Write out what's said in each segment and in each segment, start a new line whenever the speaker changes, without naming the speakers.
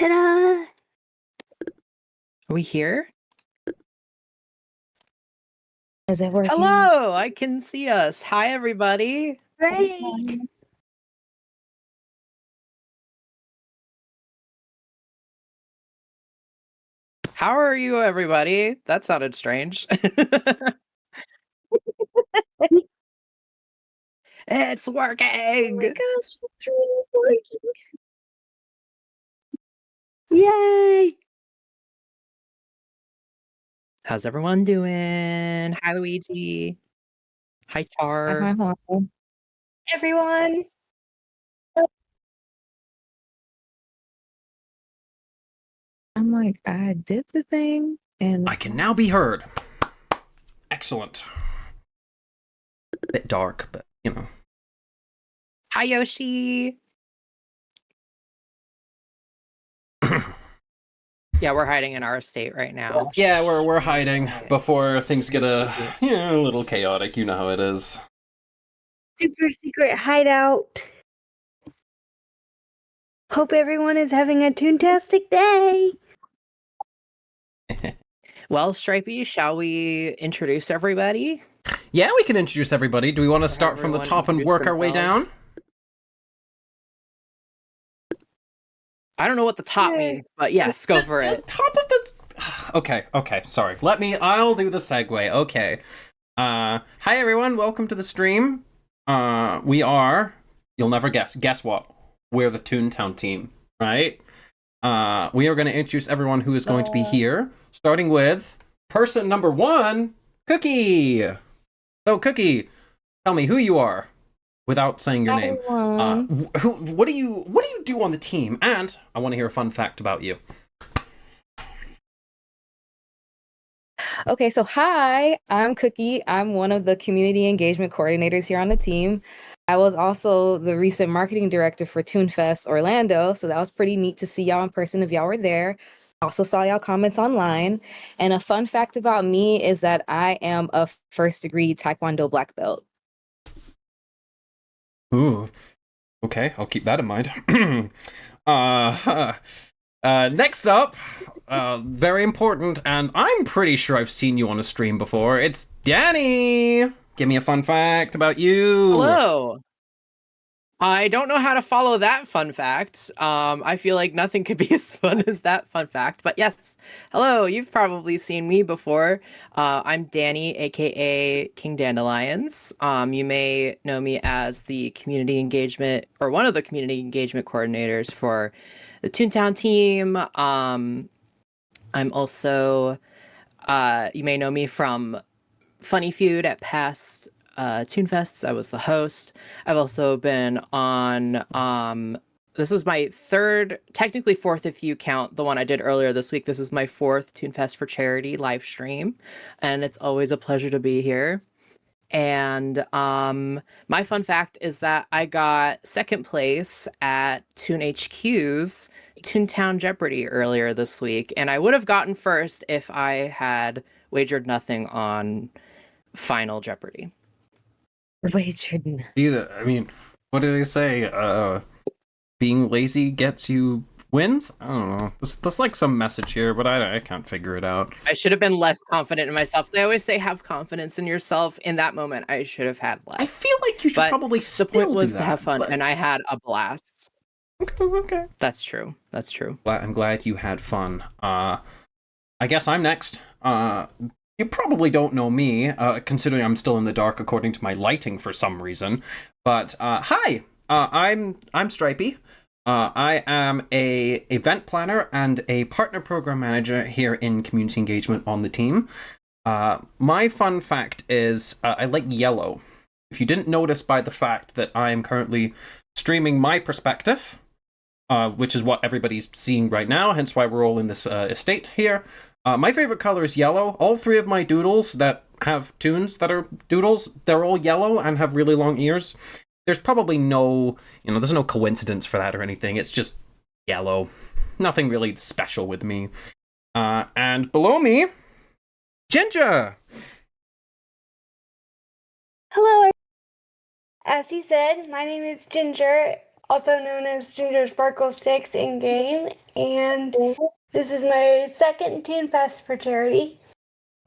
Ta-da! Are we here?
Is it working?
Hello, I can see us. Hi, everybody.
Great.
How are you, everybody? That sounded strange. It's working.
Oh my gosh, it's really working.
Yay! How's everyone doing? Hi, Luigi. Hi, Char.
Hi, everyone. I'm like, I did the thing, and
I can now be heard. Excellent. A bit dark, but you know.
Hi, Yoshi. Yeah, we're hiding in our estate right now.
Yeah, we're hiding before things get a little chaotic. You know how it is.
super secret hideout. Hope everyone is having a toontastic day.
Well, Stripey, shall we introduce everybody?
Yeah, we can introduce everybody. Do we want to start from the top and work our way down?
I don't know what the top means, but yes, go for it.
Top of the... Okay, sorry. I'll do the segue. Okay. Hi everyone, welcome to the stream. We are... You'll never guess. Guess what? We're the Toontown team, right? We are going to introduce everyone who is going to be here, starting with person number 1, Cookie. So, Cookie, tell me who you are without saying your name. What do you do on the team? And I want to hear a fun fact about you.
Okay, so hi, I'm Cookie. I'm one of the community engagement coordinators here on the team. I was also the recent marketing director for ToonFest Orlando, so that was pretty neat to see y'all in person if y'all were there. Also saw y'all comments online. And a fun fact about me is that I am a first-degree Taekwondo black belt.
Ooh, okay, I'll keep that in mind. Next up, very important, and I'm pretty sure I've seen you on a stream before. It's Danny. Give me a fun fact about you.
Hello. I don't know how to follow that fun fact. I feel like nothing could be as fun as that fun fact. But yes, hello. You've probably seen me before. I'm Danny, aka King Dandelions. You may know me as the community engagement or one of the community engagement coordinators for the Toontown team. I'm also, you may know me from Funny Feud at past ToonFests. I was the host. I've also been on, this is my third, technically fourth if you count the one I did earlier this week. This is my fourth ToonFest for Charity live stream, and it's always a pleasure to be here. And my fun fact is that I got second place at Toon HQ's Toontown Jeopardy earlier this week, and I would have gotten first if I had wagered nothing on Final Jeopardy.
Wagered.
I mean, what did they say? Being lazy gets you wins? I don't know. There's like some message here, but I can't figure it out.
I should have been less confident in myself. They always say have confidence in yourself. In that moment, I should have had less.
I feel like you should probably still do that.
The point was to have fun, and I had a blast.
Okay.
That's true. That's true.
I'm glad you had fun. I guess I'm next. You probably don't know me, considering I'm still in the dark according to my lighting for some reason. But hi, I'm Stripey. I am a event planner and a partner program manager here in community engagement on the team. My fun fact is I like yellow. If you didn't notice by the fact that I am currently streaming my perspective, which is what everybody's seeing right now, hence why we're all in this estate here. My favorite color is yellow. All 3 of my doodles that have tunes that are doodles, they're all yellow and have really long ears. There's probably no, there's no coincidence for that or anything. It's just yellow. Nothing really special with me. And below me, Ginger.
Hello. As he said, my name is Ginger, also known as Ginger Sparkle Sticks in game, and this is my second ToonFest for charity.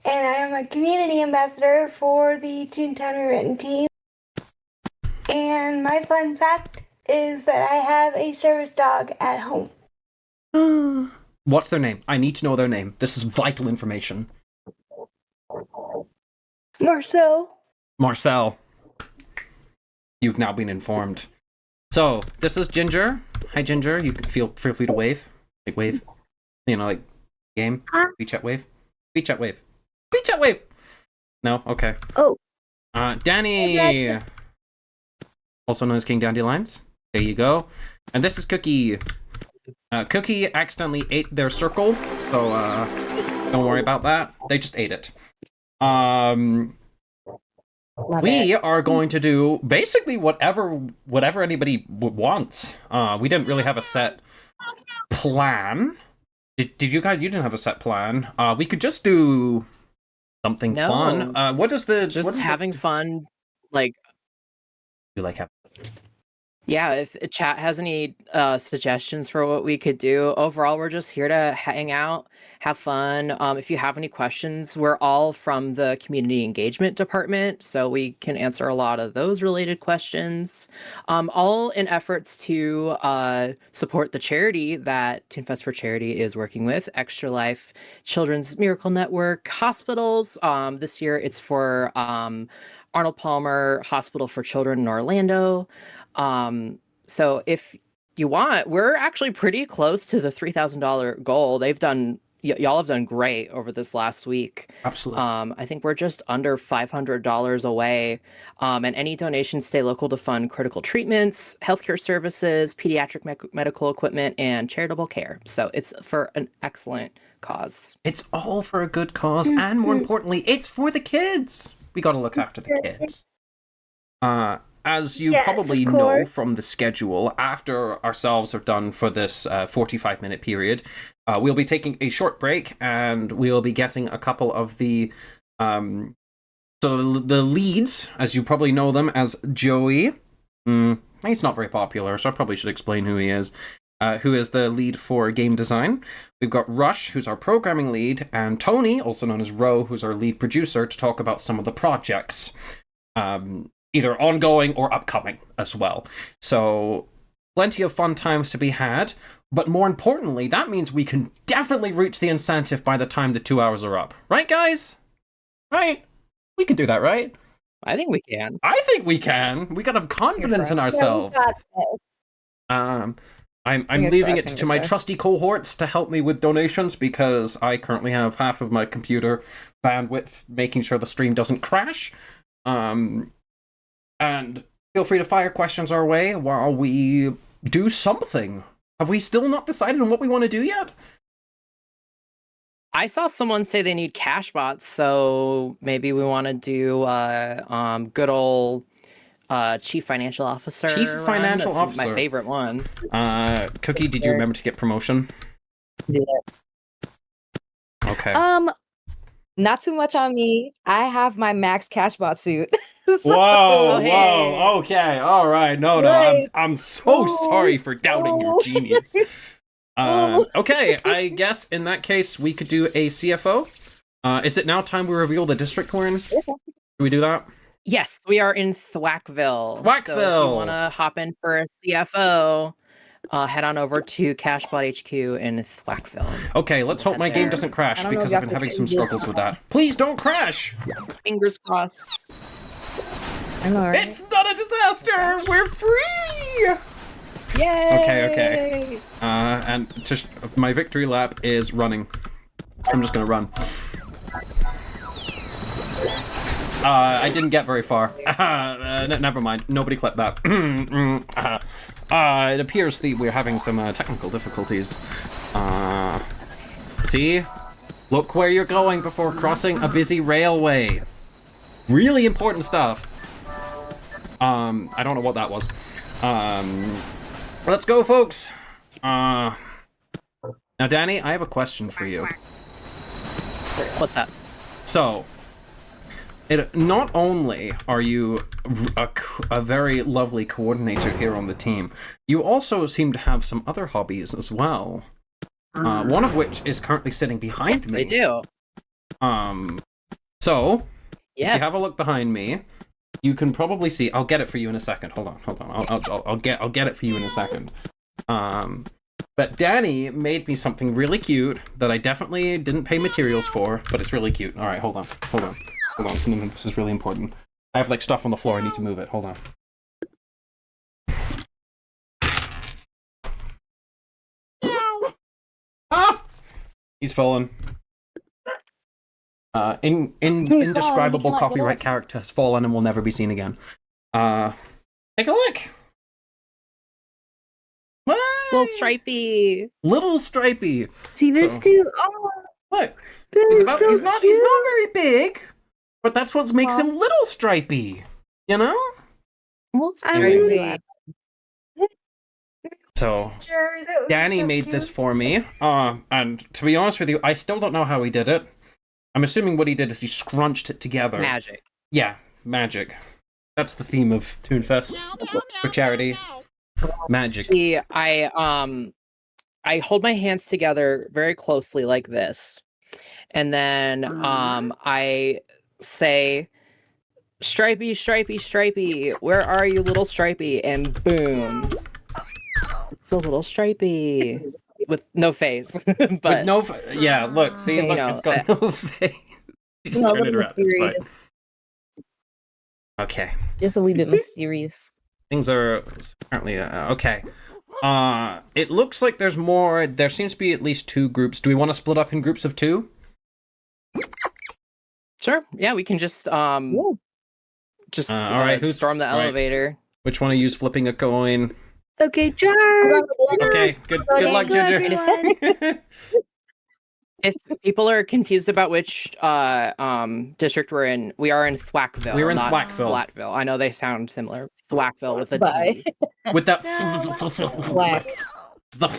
And I am a community ambassador for the Toontown Rewritten team. And my fun fact is that I have a service dog at home.
What's their name? I need to know their name. This is vital information.
Marcel.
Marcel. You've now been informed. So, this is Ginger. Hi, Ginger. You can feel free to wave. Like, wave. You know, like, game. WeChat wave. WeChat wave. WeChat wave! No? Okay.
Oh.
Danny! Also known as King Dandelions. There you go. And this is Cookie. Cookie accidentally ate their circle, so, don't worry about that. They just ate it. We are going to do basically whatever anybody wants. We didn't really have a set plan. Did you guys? You didn't have a set plan. We could just do something fun. What is the
having fun? Like,
you like have.
Yeah, if chat has any suggestions for what we could do, overall, we're just here to hang out, have fun. If you have any questions, we're all from the community engagement department, so we can answer a lot of those related questions. All in efforts to support the charity that ToonFest for Charity is working with, Extra Life Children's Miracle Network Hospitals. This year, it's for Arnold Palmer Hospital for Children in Orlando. So if you want, we're actually pretty close to the $3,000 goal. They've done, y'all have done great over this last week.
Absolutely.
I think we're just under $500 away. And any donations stay local to fund critical treatments, healthcare services, pediatric medical equipment, and charitable care. So it's for an excellent cause.
It's all for a good cause, and more importantly, it's for the kids. We got to look after the kids. As you probably know from the schedule, after ourselves are done for this 45-minute period, we'll be taking a short break, and we'll be getting a couple of the leads, as you probably know them as Joey. He's not very popular, so I probably should explain who he is. Who is the lead for game design. We've got Rush, who's our programming lead, and Tony, also known as Ro, who's our lead producer, to talk about some of the projects. Either ongoing or upcoming as well. So, plenty of fun times to be had, but more importantly, that means we can definitely reach the incentive by the time the 2 hours are up. Right, guys? Right? We can do that, right?
I think we can.
I think we can. We gotta have confidence in ourselves. I'm leaving it to my trusty cohorts to help me with donations, because I currently have half of my computer bandwidth making sure the stream doesn't crash. And feel free to fire questions our way while we do something. Have we still not decided on what we want to do yet?
I saw someone say they need cash bots, so maybe we want to do good old Chief Financial Officer.
Chief Financial Officer.
My favorite one.
Cookie, did you remember to get promotion?
Yeah.
Okay.
Not too much on me. I have my max cashbot suit.
Whoa, okay, all right. No, I'm so sorry for doubting your genius. Okay, I guess in that case we could do a CFO. Is it now time we reveal the district we're in?
Yes,
Do we do that?
Yes, we are in Thwackville.
Thwackville.
So if you want to hop in for a CFO, head on over to Cashbot HQ in Thwackville.
Okay, let's hope my game doesn't crash, because I've been having some struggles with that. Please don't crash!
Fingers crossed.
I know, right?
It's not a disaster! We're free!
Yay!
Okay. And my victory lap is running. I'm just gonna run. I didn't get very far. Never mind. Nobody clipped that. It appears that we're having some technical difficulties. See? Look where you're going before crossing a busy railway. Really important stuff. I don't know what that was. Let's go, folks. Now, Danny, I have a question for you.
What's that?
So, not only are you a very lovely coordinator here on the team, you also seem to have some other hobbies as well. One of which is currently sitting behind
Yes,
me.
I do.
So
Yes.
if you have a look behind me, you can probably see. I'll get it for you in a second. Hold on. I'll get it for you in a second. But Danny made me something really cute that I definitely didn't pay materials for, but it's really cute. All right, hold on. This is really important. I have like stuff on the floor. I need to move it. Hold on. Ah! He's fallen. Indescribable
fallen.
copyright character has fallen and will never be seen again. Take a look.
Little stripey.
Little Stripey.
See this
So-
too? Oh,
Look,
that
he's
is
about.
so
He's not
cute.
very big, but that's what makes him Little Stripey. You know.
Little
I'm
stripey.
really glad.
So
Sure, that was
Danny
so
made
cute.
this for me. And to be honest with you, I still don't know how he did it. I'm assuming what he did is he scrunched it together.
Magic.
Yeah, magic. That's the theme of ToonFest for charity. Magic.
See, I hold my hands together very closely like this, and then I say, "Stripey, Stripey, Stripey, where are you, little Stripey?" And boom, it's a little Stripey with no face, but
With no, yeah. Look, see,
You
look,
know,
it's got no face. Just
No,
turn it
look
around. It's fine.
mysterious.
Okay,
Just a wee bit mysterious.
things are apparently okay. It looks like there's more. There seems to be at least 2 groups. Do we want to split up in groups of 2?
sure, yeah, we can just
all right, who's
storm the
right.
elevator.
Which one of you's flipping a coin?
Okay, Charles.
Okay, good luck,
Hello,
Ginger.
everyone.
If people are confused about which district we're in, we are in Thwackville.
We're in
not
Thwackville.
Splattville. I know they sound similar. Thwackville with a
Bye.
T.
With that.
Thwack. The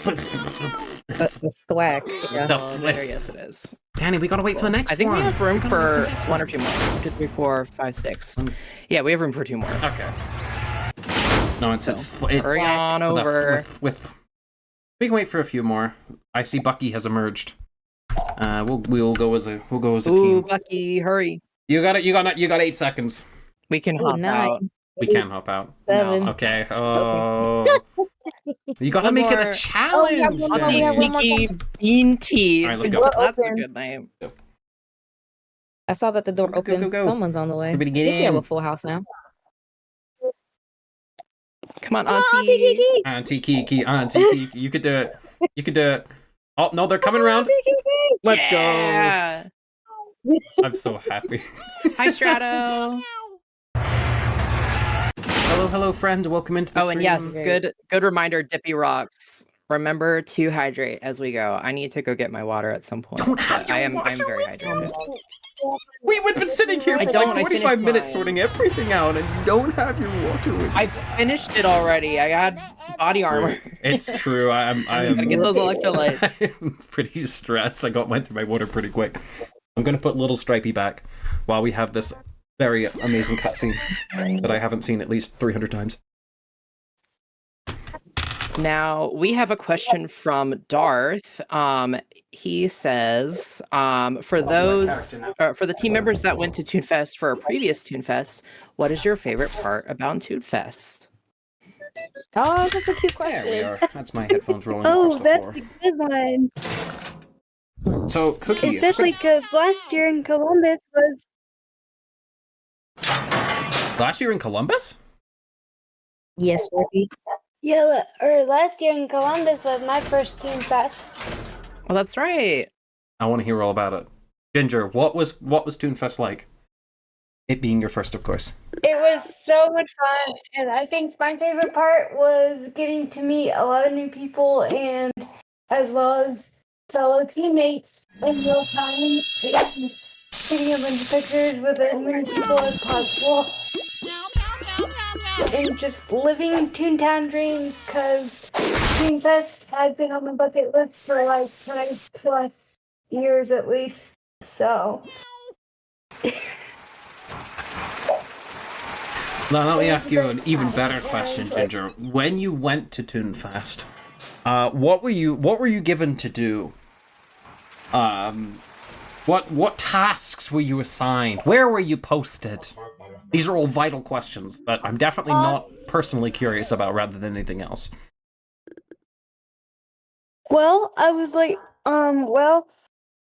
thwack. Yeah.
Elevator, yes, it is.
Danny, we gotta wait for the next
I think
one.
we have room for 1 or 2 more. 1, 2, 3, 4, 5, 6. Yeah, we have room for 2 more.
Okay. No, it's
Hurry on over.
with. We can wait for a few more. I see Bucky has emerged. We'll go as a
Ooh,
team.
Bucky, hurry.
You got it. You got 8 seconds.
We can
Ooh,
hop
9.
out.
We can hop out.
7.
Okay. Oh. You gotta
One
make it
more.
a challenge.
Oh, we have one more,
Danny.
we have one more.
Kiki Bean Teeth.
All right, let's go.
That's a
Open.
good name.
I saw that the door
Go, go,
opened.
go.
Someone's on the way.
Everybody
I
get
think we have
in.
a full house now.
Come on,
Come on,
Auntie.
Auntie Kiki.
Auntie Kiki, Auntie Kiki. You could do it. You could do it. Oh, no, they're coming around.
Auntie Kiki.
Let's go.
Yeah.
I'm so happy.
Hi, Strato.
Hello, friend. Welcome into the
Oh, and
stream.
yes,
Great.
good reminder, Dippy Rocks. Remember to hydrate as we go. I need to go get my water at some point.
Don't have
but
your
I'm
water
very
with
hydrated.
We've been sitting here
I
for
don't,
like
I
45
finished
minutes
mine.
sorting everything out, and you don't have your water with you.
I finished it already. I got body armor.
It's true. I am.
Gotta get those electrolytes.
I am pretty stressed. I got mine through my water pretty quick. I'm gonna put Little Stripey back while we have this very amazing cutscene that I haven't seen at least 300 times.
Now we have a question from Darth. He says, for the team members that went to ToonFest for a previous ToonFest, what is your favorite part about ToonFest?
Oh, such a cute question.
There we are. That's my headphones rolling
Oh,
across the
that's
floor.
a good one.
So, Cookie.
Especially because last year in Columbus was
Last year in Columbus?
Yes, Ricky.
last year in Columbus was my first ToonFest.
Well, that's right.
I want to hear all about it. Ginger, what was ToonFest like? It being your first, of course.
It was so much fun, and I think my favorite part was getting to meet a lot of new people, and as well as fellow teammates in real time, and taking a bunch of pictures with as many people as possible, and just living Toontown dreams, because ToonFest had been on the bucket list for like 5+ years at least, so...
Now, let me
It was
ask
a
you
great
an even
time,
better
and I
question,
enjoyed it.
Ginger. When you went to ToonFest, what were you given to do? What tasks were you assigned? Where were you posted? These are all vital questions that I'm definitely not personally curious about, rather than anything else.
Well, I was like, well,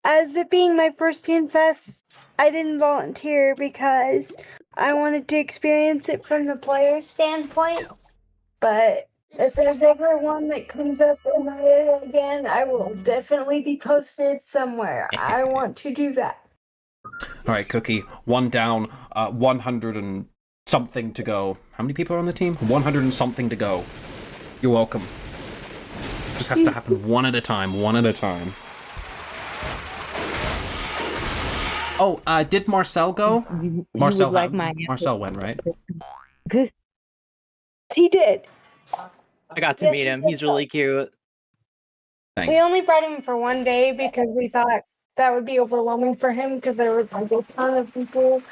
as it being my first Teen Fest, I didn't volunteer because I wanted to experience it from the player standpoint. But if there's ever one that comes up in my area again, I will definitely be posted somewhere. I want to do that.
All right, Cookie, one down, 100 and something to go. How many people are on the team? 100 and something to go. You're welcome. Just has to happen one at a time, one at a time. Oh, did Marcel go?
You
Marcel,
would like my answer.
Marcel went, right?
Good.
He did.
I got to
Yes,
meet
he
him.
did
He's really cute.
Thanks.
We only brought him for one day because we thought that would be overwhelming for him because there was like a ton of people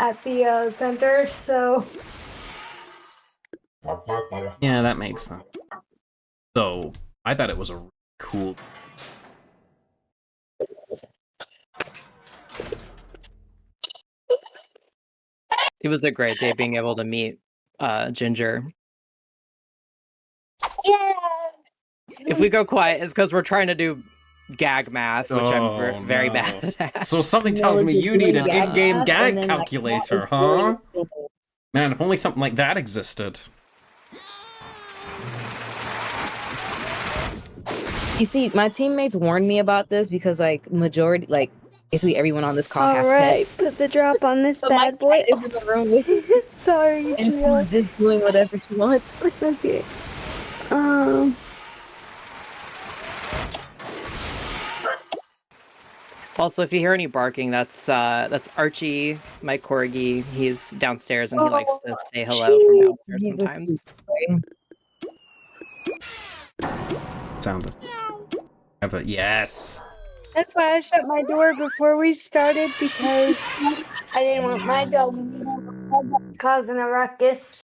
at the center. So
Yeah, that makes sense. So, I bet it was a really cool.
It was a great day being able to meet Ginger.
yeah.
If we go quiet, it's because we're trying to do gag math, which I'm
Oh,
very
no.
bad at.
So something
No,
tells me
just
you need
doing
an
gag
in-game
math,
gag
and then, like,
calculator,
that is really
huh?
simple.
Man, if only something like that existed.
You see, my teammates warned me about this because, like, basically everyone on this call has pets.
Put the drop on this
So my
bad boy.
cat is in the room with me,
Sorry,
and
Gia.
she's just doing whatever she wants.
Okay.
Also, if you hear any barking, that's Archie, my corgi. He's downstairs and he likes to say hello from downstairs
He's a sweet
sometimes.
boy.
Sound this. Have a yes.
That's why I shut my door before we started because I didn't want my dog causing a ruckus.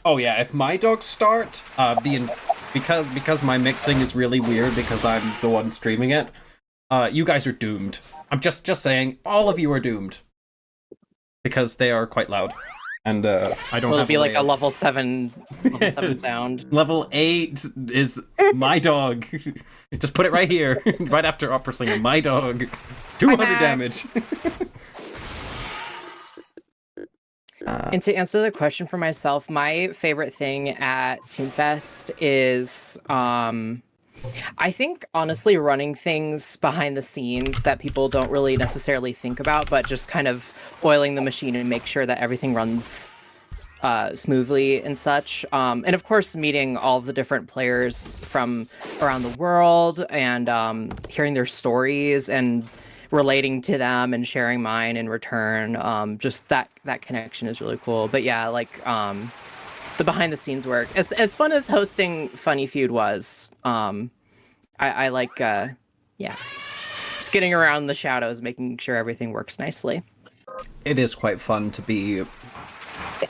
Oh yeah, if my dogs start, because my mixing is really weird because I'm the one streaming it, you guys are doomed. I'm just saying, all of you are doomed. Because they are quite loud. And I don't
Will
have
it be like a
of...
level 7 sound?
Level 8 is my dog. Just put it right here, right after Opera Singer. My dog. 200 damage.
And to answer the question for myself, my favorite thing at ToonFest is, I think, honestly, running things behind the scenes that people don't really necessarily think about, but just kind of oiling the machine and make sure that everything runs smoothly and such. And of course, meeting all of the different players from around the world and hearing their stories and relating to them and sharing mine in return. Just that connection is really cool. But yeah, like the behind the scenes work, as fun as hosting Funny Feud was, I like just getting around the shadows, making sure everything works nicely.
It is quite fun to be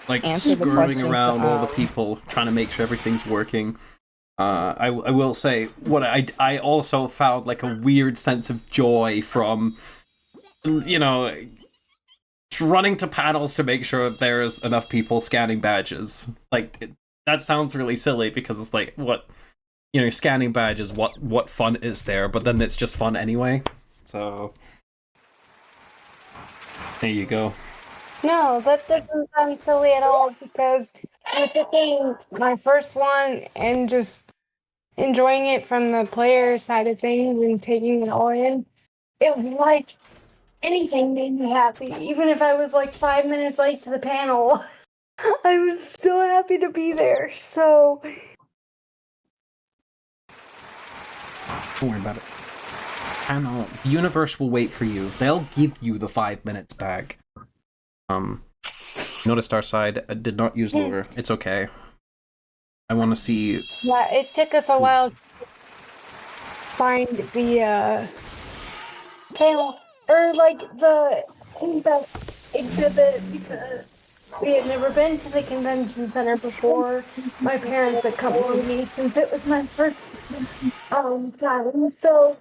like
Answer the
scurrying
questions,
around all the people, trying to make sure everything's working. I will say, what I also found like a weird sense of joy from, you know, running to panels to make sure there's enough people scanning badges. Like, that sounds really silly because it's like, what, you know, scanning badges, what fun is there? But then it's just fun anyway. So, there you go.
No, that doesn't sound silly at all because with it being my first one and just enjoying it from the player side of things and taking it all in, it was like anything made me happy. Even if I was like 5 minutes late to the panel, I was so happy to be there. So
Don't worry about it. Panel, the universe will wait for you. They'll give you the 5 minutes back. Noticed our side did not use lure. It's okay. I want to see.
yeah, it took us a while to find the panel or like the ToonFest exhibit because we had never been to the convention center before. My parents had come with me since it was my first time. So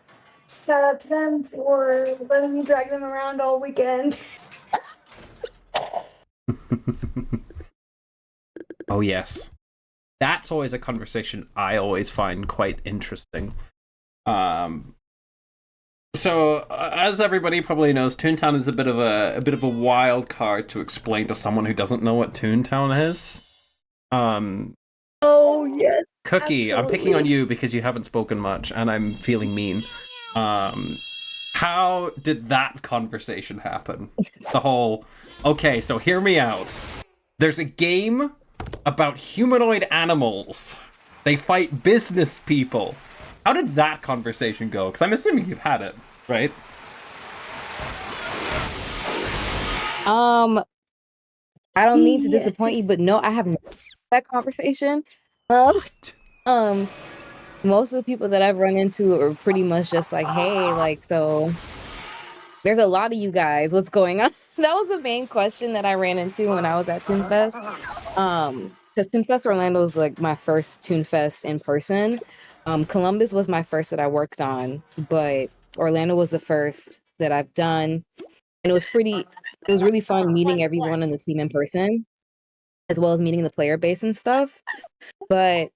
shout out to them for letting me drag them around all weekend.
Oh yes, that's always a conversation I always find quite interesting. So as everybody probably knows, Toontown is a bit of a wild card to explain to someone who doesn't know what Toontown is.
Oh yes,
Cookie, I'm picking on
absolutely.
you because you haven't spoken much, and I'm feeling mean. How did that conversation happen? The whole, okay, so hear me out. There's a game about humanoid animals. They fight business people. How did that conversation go? Because I'm assuming you've had it, right?
I don't mean to
Yes.
disappoint you, but no, I haven't had that conversation. Um,
What?
Most of the people that I've run into are pretty much just like, hey, like, so there's a lot of you guys. What's going on? That was the main question that I ran into when I was at ToonFest. Because ToonFest Orlando was like my first ToonFest in person. Columbus was my first that I worked on, but Orlando was the first that I've done. And it was really fun meeting everyone on the team in person, as well as meeting the player base and stuff. But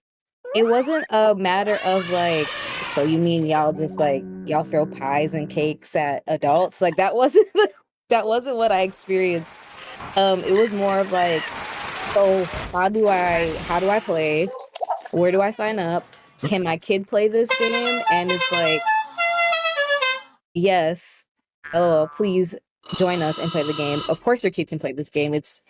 it wasn't a matter of like, so you mean y'all just like y'all throw pies and cakes at adults? Like that wasn't that wasn't what I experienced. It was more of like, so how do I play? Where do I sign up? Can my kid play this game? And it's like, yes. LOL, please join us and play the game. Of course your kid can play this game. It's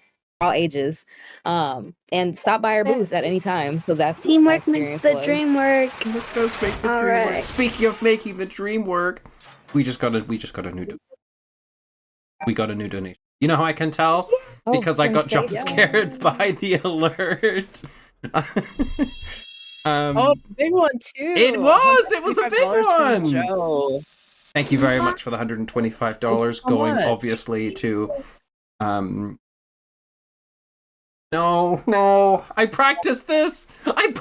all ages. And stop by our booth at any time. So that's what my
Teamwork makes
experience
the
was.
dream work.
It does make the
All
dream work.
right.
Speaking of making the dream work, we just got a new donation. You know how I can tell?
Oh,
Because I got jump
sensation.
scared by the alert.
Oh, big one too.
It was a big
$125 from
one.
Joe.
Thank you very much for the $125
Thank you so
going
much.
obviously to no, I practiced this. Danny,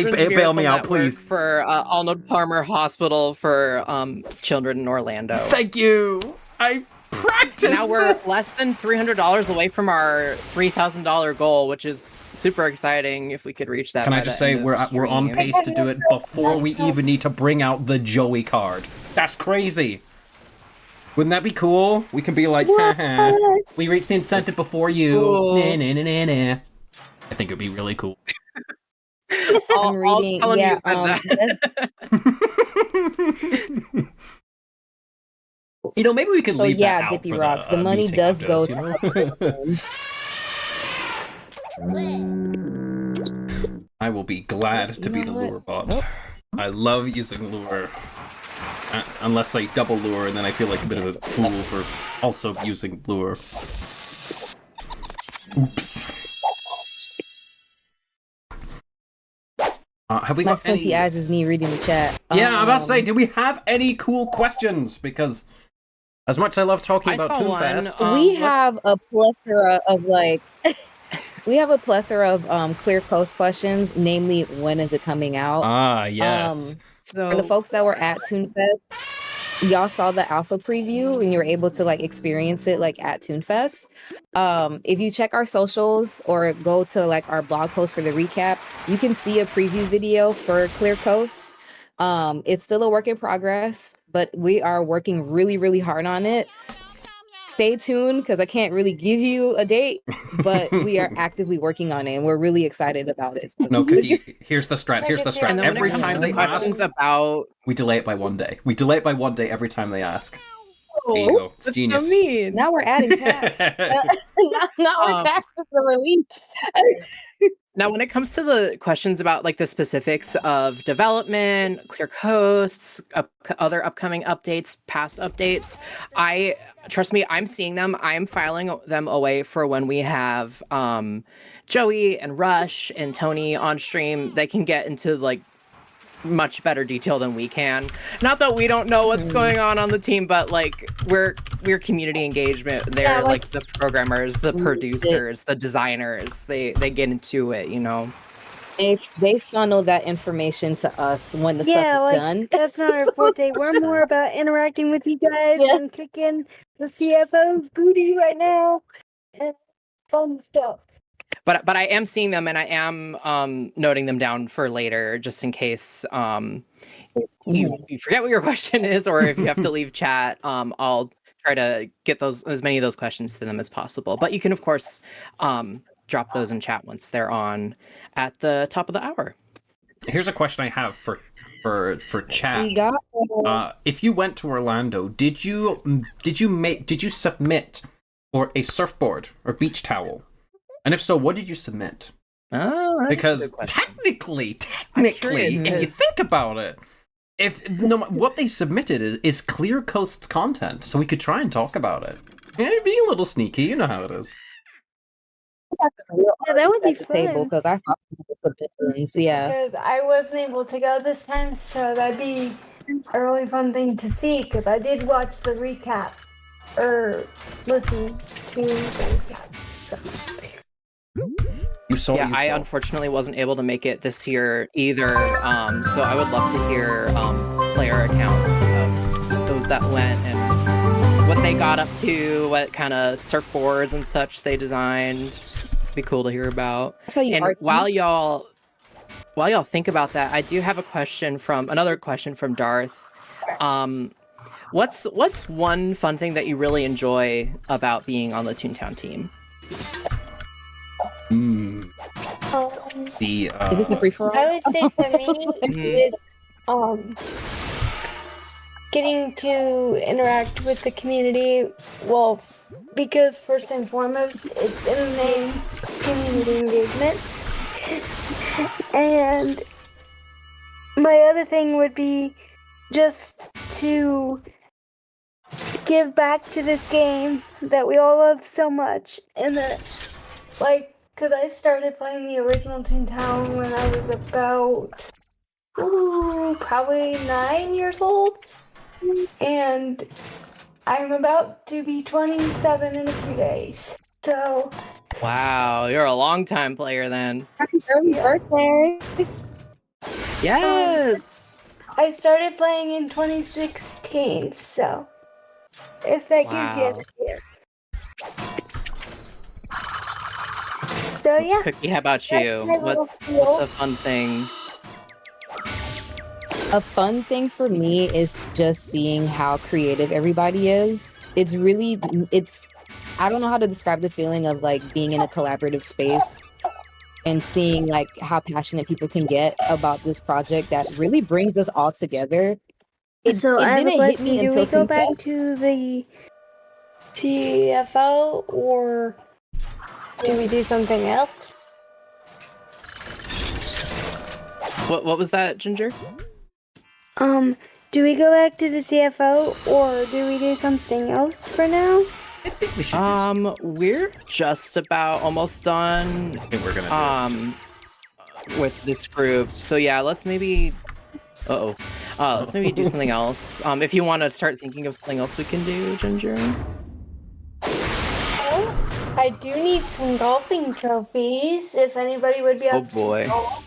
Children's
bail me
Miracle
out,
Network
please.
for Arnold Palmer Hospital for children in Orlando.
Thank you. I practiced.
Now we're
this.
less than $300 away from our $3,000 goal, which is super exciting if we could reach that.
Can
by
I just
the
say
end of
we're on
stream.
pace to do it before we even need to bring out the Joey card. That's crazy. Wouldn't that be cool? We can be like, haha, we reached the incentive before you.
Cool.
Nah, nah, nah, nah, nah. I think it'd be really cool.
I'll
reading-
tell him
yeah,
you said that.
You know, maybe we could
So
leave
yeah,
that out
Dippy
for
Rocks.
the
The money
meeting
does
after
go
this,
to
I will be glad to
You
be
know
the
what?
lure bot.
Nope.
I love using lure. Unless I double lure, and then I feel like a bit of a fool for also using lure. Oops. Have we
My
got
squinty
any...
eyes is me reading the chat.
Yeah, I'm about to say, do we have any cool questions? Because as much as I love talking
I
about
saw one,
ToonFest...
we have a plethora of like we have a plethora of clear coast questions, namely when is it coming out?
Ah, yes.
For the folks that were at ToonFest, y'all saw the alpha preview and you were able to like experience it like at ToonFest. If you check our socials or go to like our blog post for the recap, you can see a preview video for Clear Coast. It's still a work in progress, but we are working really, really hard on it. Stay tuned because I can't really give you a date, but we are actively working on it and we're really excited about it.
No, Cookie, here's the strat.
And then
Every
when it comes
time
to the
they
questions
ask,
about
we delay it by 1 day. We delay it by 1 day every time they ask. There you go. It's
that's
genius.
so mean.
Now we're adding tax. now we're taxing the release.
Now, when it comes to the questions about like the specifics of development, clear coasts, other upcoming updates, past updates, trust me, I'm seeing them. I'm filing them away for when we have Joey and Rush and Tony on stream. They can get into like much better detail than we can. Not that we don't know what's going on the team, but like we're community engagement. They're like the programmers, the producers, the designers. They get into it, you know.
They funnel that information to us when the stuff is done.
That's not our forte. We're more about interacting with you guys and kicking the CFO's booty right now and fun stuff.
But I am seeing them, and I am noting them down for later, just in case you forget what your question is, or if you have to leave chat. I'll try to get as many of those questions to them as possible. But you can, of course, drop those in chat once they're on at the top of the hour.
Here's a question I have for chat.
We got
if you went to Orlando, did you submit for a surfboard or beach towel? And if so, what did you submit?
Oh,
because technically, if you think about it, what they submitted is Clear Coast's content, so we could try and talk about it. Yeah, being a little sneaky, you know how it is.
Yeah, that would be fun.
Because I saw the submissions, yeah.
Because I wasn't able to go this time, so that'd be a really fun thing to see. Because I did watch the recap or listen to the recap. So.
I unfortunately wasn't able to make it this year either, so I would love to hear player accounts of those that went and what they got up to, what kind of surfboards and such they designed. Be cool to hear about. And while y'all think about that, I do have another question from Darth. What's one fun thing that you really enjoy about being on the Toontown team?
Is this a free for all?
I would say for me, it's getting to interact with the community. Well, because first and foremost, it's in the name community engagement. And my other thing would be just to give back to this game that we all love so much. And that, because I started playing the original Toontown when I was about, probably 9 years old. And I'm about to be 27 in a few days. So.
Wow, you're a long-time player then.
Happy early birthday!
Yes!
I started playing in 2016, so. If that gives you an idea. So yeah.
Cookie, how about you? What's a fun thing?
A fun thing for me is just seeing how creative everybody is. I don't know how to describe the feeling of like being in a collaborative space and seeing like how passionate people can get about this project that really brings us all together.
I have a question. Do we go back to the TFO or do we do something else?
What was that, Ginger?
Do we go back to the CFO or do we do something else for now?
I think we should
we're just about almost done.
I think we're gonna
with this group. So yeah, let's maybe let's maybe do something else. If you want to start thinking of something else we can do, Ginger.
I do need some golfing trophies. If anybody would be up to golf.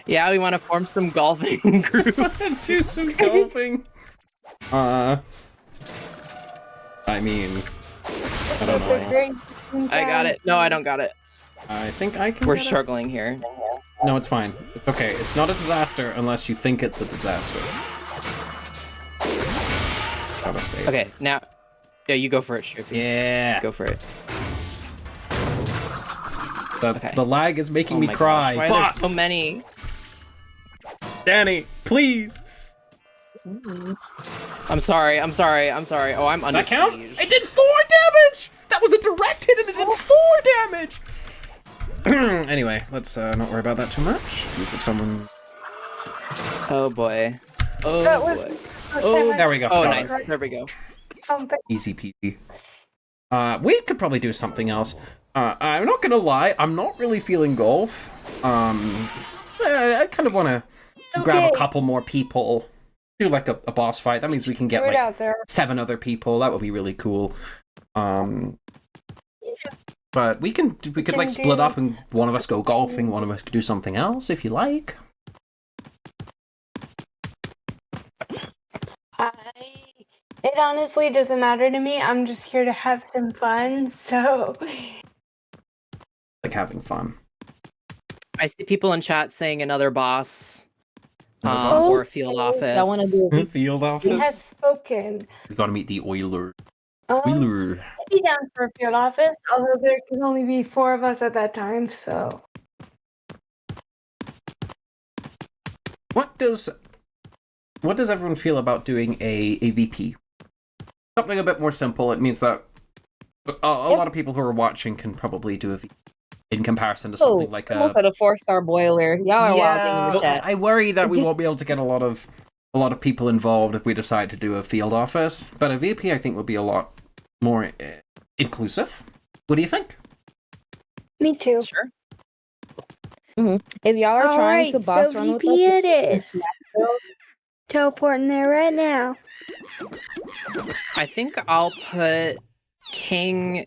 Yeah, we want to form some golfing groups.
Do some golfing. I mean, I don't know.
I got it. No, I don't got it.
I think I can.
We're struggling here.
No, it's fine. It's okay. It's not a disaster unless you think it's a disaster. Gotta save.
Okay, now, yeah, you go for it, Strippy.
Yeah.
Go for it.
The lag is making me cry.
Gosh, why are there so many?
Danny, please.
I'm sorry. Oh, I'm under
That count?
siege.
It did 4 damage! That was a direct hit and it did 4 damage! Anyway, let's not worry about that too much. Look at someone.
Oh boy. Oh boy.
Oh, there we go.
Oh, nice. There we go.
Easy peasy. We could probably do something else. I'm not gonna lie, I'm not really feeling golf. I kind of want to
It's
grab a
okay.
couple more people. Do like a boss fight. That means we can get
Throw it
like
out there.
7 other people. That would be really cool. But we could like split up and one of us go golfing, one of us could do something else if you like.
It honestly doesn't matter to me. I'm just here to have some fun. So
Like having fun.
I see people in chat saying another boss,
Another boss?
or a field office.
I want to do
Field
he
office.
has spoken.
We gotta meet the Oiler.
I'd
Oiler.
be down for a field office, although there can only be 4 of us at that time. So
What does everyone feel about doing a VP? Something a bit more simple. It means that a lot of people who are watching can probably do a VP in comparison to something like
someone said a 4-star boiler. Y'all are wilding in the chat.
I worry that we won't be able to get a lot of people involved if we decide to do a field office. But a VP, I think, would be a lot more inclusive. What do you think?
me too.
Sure.
If y'all are trying to boss
so
run with
VP
us,
it is. Teleporting there right now.
I think I'll put King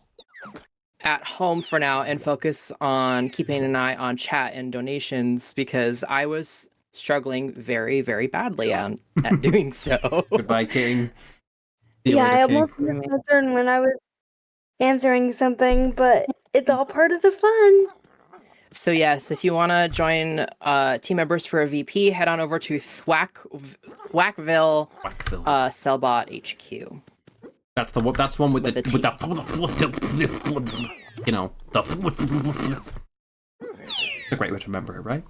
at home for now and focus on keeping an eye on chat and donations because I was struggling very, very badly at doing so.
Goodbye, King. See you
Yeah,
later,
I
King.
almost missed my turn when I was answering something, but it's all part of the fun.
So yes, if you want to join team members for a VP, head on over to Thwackville
Whackville.
Cellbot HQ.
That's the one. That's one with
With
the
the
with the you know the. It's a great way to remember it, right?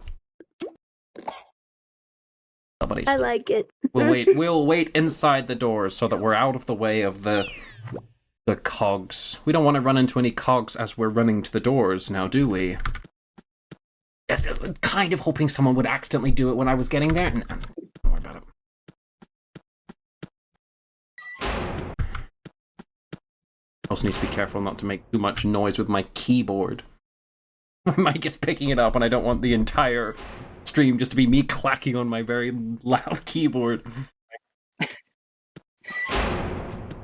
Somebody.
I like it.
We'll wait inside the doors so that we're out of the way of the cogs. We don't want to run into any cogs as we're running to the doors now, do we? Kind of hoping someone would accidentally do it when I was getting there. Don't worry about it. Also need to be careful not to make too much noise with my keyboard. My mic is picking it up and I don't want the entire stream just to be me clacking on my very loud keyboard.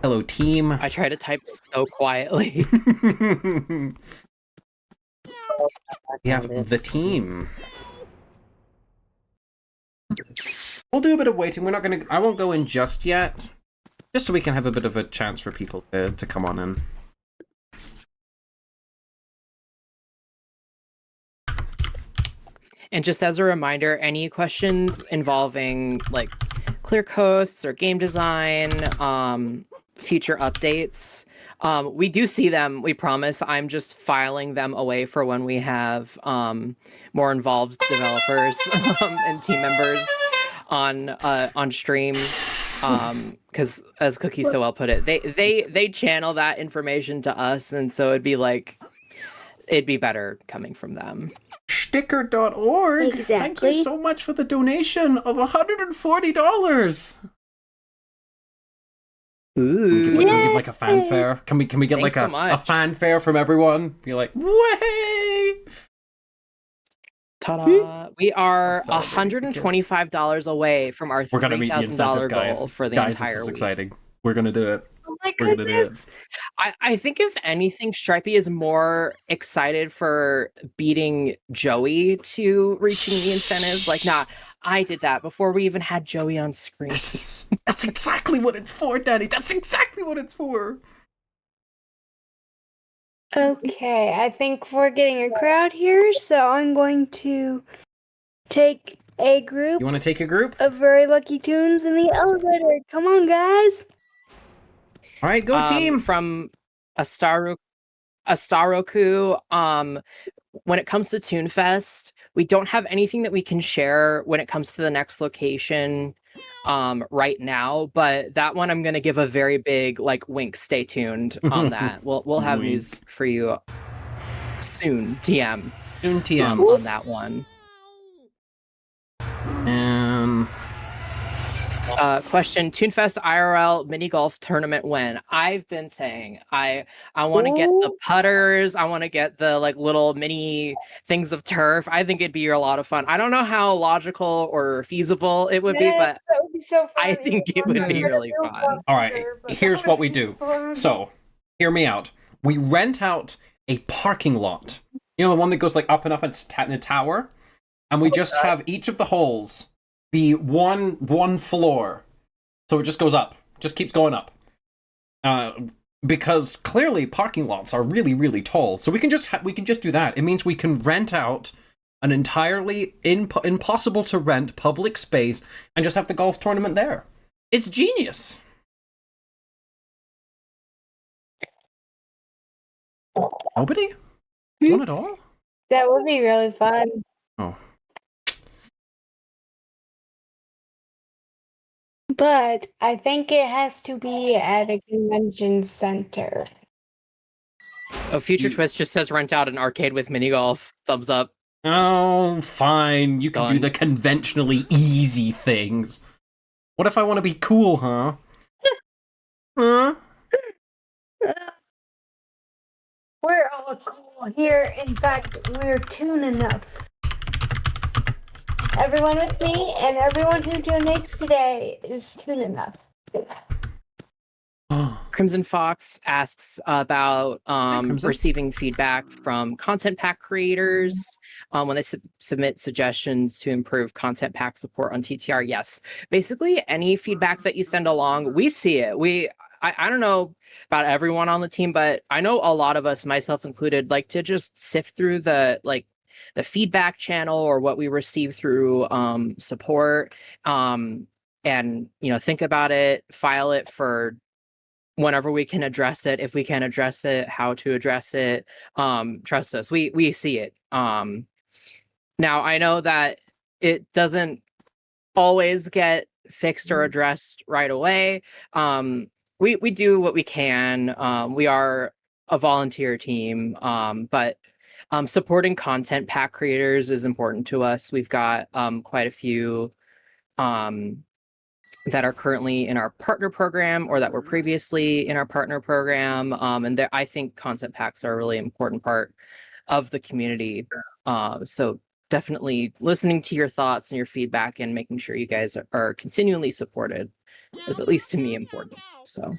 Hello, team.
I try to type so quietly.
We have the team. We'll do a bit of waiting. I won't go in just yet. Just so we can have a bit of a chance for people to come on in.
And just as a reminder, any questions involving like clear coasts or game design, future updates, we do see them, we promise. I'm just filing them away for when we have more involved developers and team members on stream. Because as Cookie so well put it, they channel that information to us, and so it'd be better coming from them.
Sticker.org.
Exactly.
Thank you so much for the donation of $140.
Ooh.
Can we give like a fanfare? Can we get
Thanks
like
so much.
a fanfare from everyone? Be like, way!
Ta-da! We are
Celebrate,
$125 away from our
We're gonna meet the
$3,000
incentive, guys.
goal for the
Guys,
entire
this is
week.
exciting. We're gonna do it.
Oh my
We're gonna do it.
goodness.
I think if anything, Stripey is more excited for beating Joey to reaching the incentive. Like, nah, I did that before we even had Joey on screen.
Yes. That's exactly what it's for, Daddy. That's exactly what it's for.
Okay, I think we're getting a crowd here, so I'm going to take a group
You want to take a group?
of very lucky tunes in the elevator. Come on, guys.
All right, go team.
From Astaroku, when it comes to ToonFest, we don't have anything that we can share when it comes to the next location right now, but that one I'm gonna give a very big like wink. Stay tuned on that. We'll have
Wink.
news for you soon. TM
Soon TM.
on that one. Question: ToonFest IRL mini golf tournament when? I've been saying I want to get the
Ooh.
putters. I want to get the like little mini things of turf. I think it'd be a lot of fun. I don't know how logical or feasible it would be,
Yes,
but
that would be so
I
fun.
think it would be really fun.
All right, here's what we do. So, hear me out. We rent out a parking lot. You know, the one that goes like up and up and it's in a tower? And we just have each of the holes be one floor. So it just goes up. Just keeps going up. Because clearly parking lots are really, really tall. So we can just do that. It means we can rent out an entirely impossible to rent public space and just have the golf tournament there. It's genius. Nobody? None at all?
That would be really fun.
Oh.
But I think it has to be at a convention center.
Oh, Future Twist just says rent out an arcade with mini golf. Thumbs up.
Oh, fine. You can do
Done.
the conventionally easy things. What if I want to be cool, huh? Huh?
We're all cool here. In fact, we're Toon enough. Everyone with me and everyone who donates today is Toon enough.
Crimson Fox asks about
Crimson.
receiving feedback from content pack creators when they submit suggestions to improve content pack support on TTR. Yes, basically any feedback that you send along, we see it. I don't know about everyone on the team, but I know a lot of us, myself included, like to just sift through the feedback channel or what we receive through support, and think about it, file it for whenever we can address it. If we can address it, how to address it. Trust us, we see it. Now I know that it doesn't always get fixed or addressed right away. We do what we can. We are a volunteer team, but supporting content pack creators is important to us. We've got quite a few that are currently in our partner program or that were previously in our partner program. And I think content packs are a really important part of the community. So definitely listening to your thoughts and your feedback and making sure you guys are continually supported is, at least to me, important. So.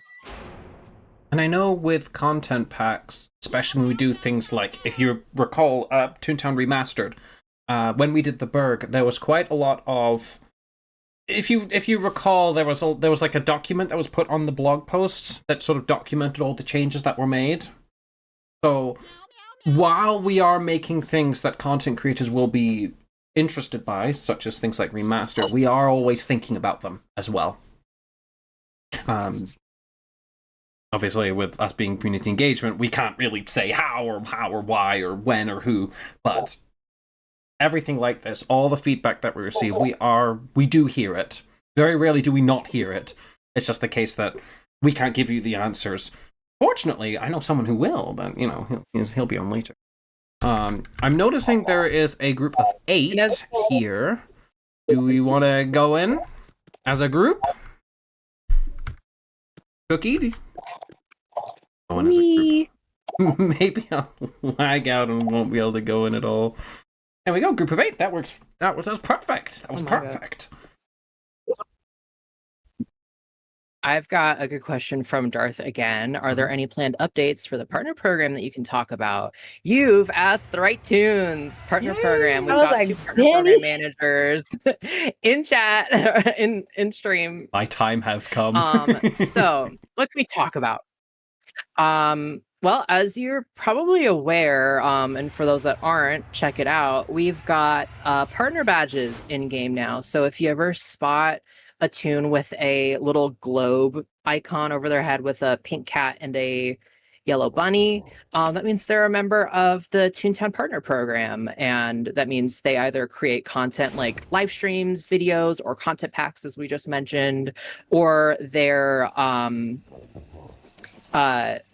And I know with content packs, especially when we do things like, if you recall, Toontown Remastered, when we did the Berg, there was quite a lot of. If you recall, there was like a document that was put on the blog posts that sort of documented all the changes that were made. So while we are making things that content creators will be interested by, such as things like Remastered, we are always thinking about them as well. Obviously, with us being community engagement, we can't really say how or why or when or who, but everything like this, all the feedback that we receive, we do hear it. Very rarely do we not hear it. It's just the case that we can't give you the answers. Fortunately, I know someone who will, but he'll be on later. I'm noticing there is a group of 8 here. Do we want to go in as a group? Cookie? Go in as a group. Maybe I'll lag out and won't be able to go in at all. There we go, group of 8. That works. That was perfect. That was perfect.
I've got a good question from Darth again. Are there any planned updates for the partner program that you can talk about? You've asked the right tunes. Partner program. We've got 2 partner program managers in chat, in stream.
My time has come.
So what can we talk about? Well, as you're probably aware, and for those that aren't, check it out. We've got partner badges in game now. So if you ever spot a tune with a little globe icon over their head with a pink cat and a yellow bunny, that means they're a member of the Toontown Partner Program. And that means they either create content like live streams, videos, or content packs, as we just mentioned, or they're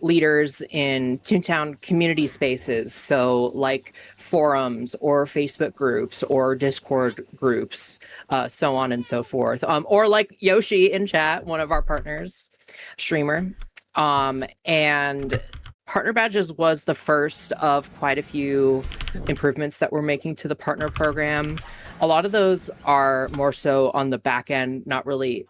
leaders in Toontown community spaces. So like forums or Facebook groups or Discord groups, so on and so forth. Or like Yoshi in chat, one of our partners, streamer. And partner badges was the first of quite a few improvements that we're making to the partner program. A lot of those are more so on the back end, not really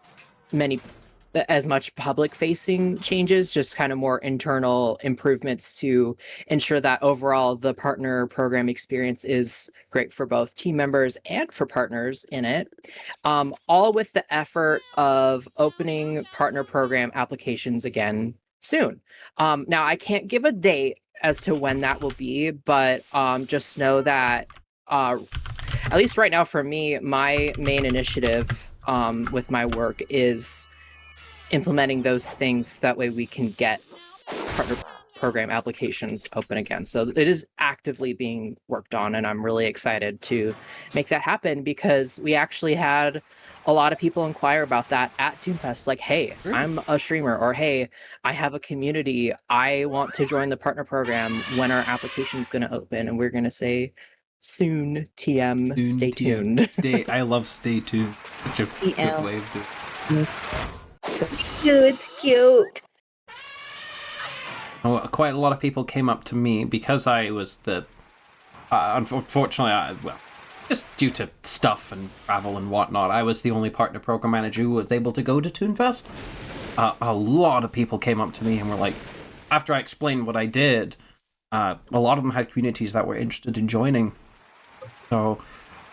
as much public facing changes, just kind of more internal improvements to ensure that overall the partner program experience is great for both team members and for partners in it. All with the effort of opening partner program applications again soon. Now I can't give a date as to when that will be, but just know that at least right now for me, my main initiative with my work is implementing those things. That way we can get partner program applications open again. So it is actively being worked on, and I'm really excited to make that happen because we actually had a lot of people inquire about that at ToonFest. Like, hey, I'm a streamer, or hey, I have a community. I want to join the partner program. When our application is going to open? And we're going to say, soon, TM, stay tuned.
I love stay tuned. Such a good way of doing it.
So
It's cute.
Oh, quite a lot of people came up to me because I was the... unfortunately, well, just due to stuff and travel and whatnot, I was the only partner program manager who was able to go to ToonFest. A lot of people came up to me and were like, after I explained what I did, a lot of them had communities that were interested in joining. So,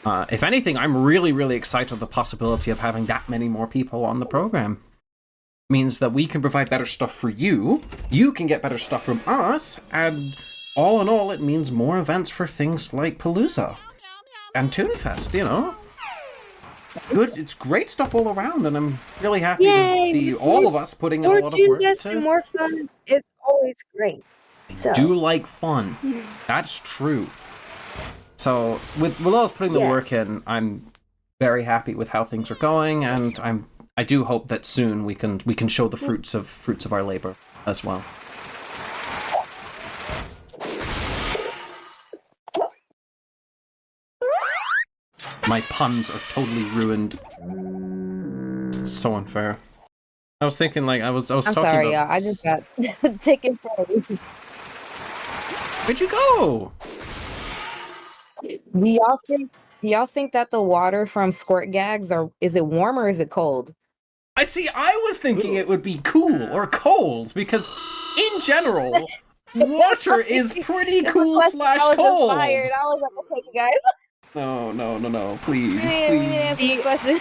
if anything, I'm really, really excited at the possibility of having that many more people on the program. Means that we can provide better stuff for you, you can get better stuff from us, and all in all, it means more events for things like Palooza and ToonFest, you know? Good, it's great stuff all around, and I'm really happy to see all of us putting in a lot of work to...
more fun. It's always great. So.
Do like fun. That's true. So, with all us putting the work in, I'm very happy with how things are going, and I do hope that soon we can show the fruits of our labor as well. My puns are totally ruined. It's so unfair. I was thinking, like, I was
I'm
talking
sorry,
about...
y'all. I just got taken from me.
Where'd you go?
Do y'all think that the water from squirt gags is it warm or is it cold?
I see, I was thinking it would be cool or cold, because in general, water is pretty cool / cold.
I was just fired. I was like, okay, you guys.
No, please.
Answer this question.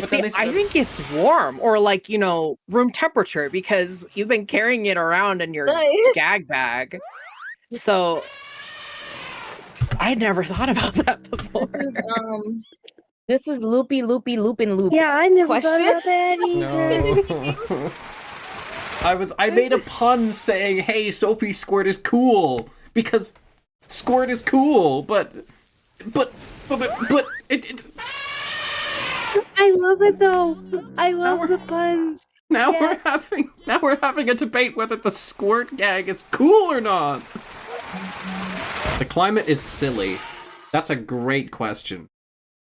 See, I think it's warm, or like, room temperature, because you've been carrying it around in your gag bag. So I never thought about that before.
This is loopy loops.
Yeah, I never
question.
thought about that either.
No. I made a pun saying, hey, Soapy Squirt is cool, because Squirt is cool, but it
I love it though. I love the puns.
Now
Yes.
we're having a debate whether the squirt gag is cool or not. The climate is silly. That's a great question.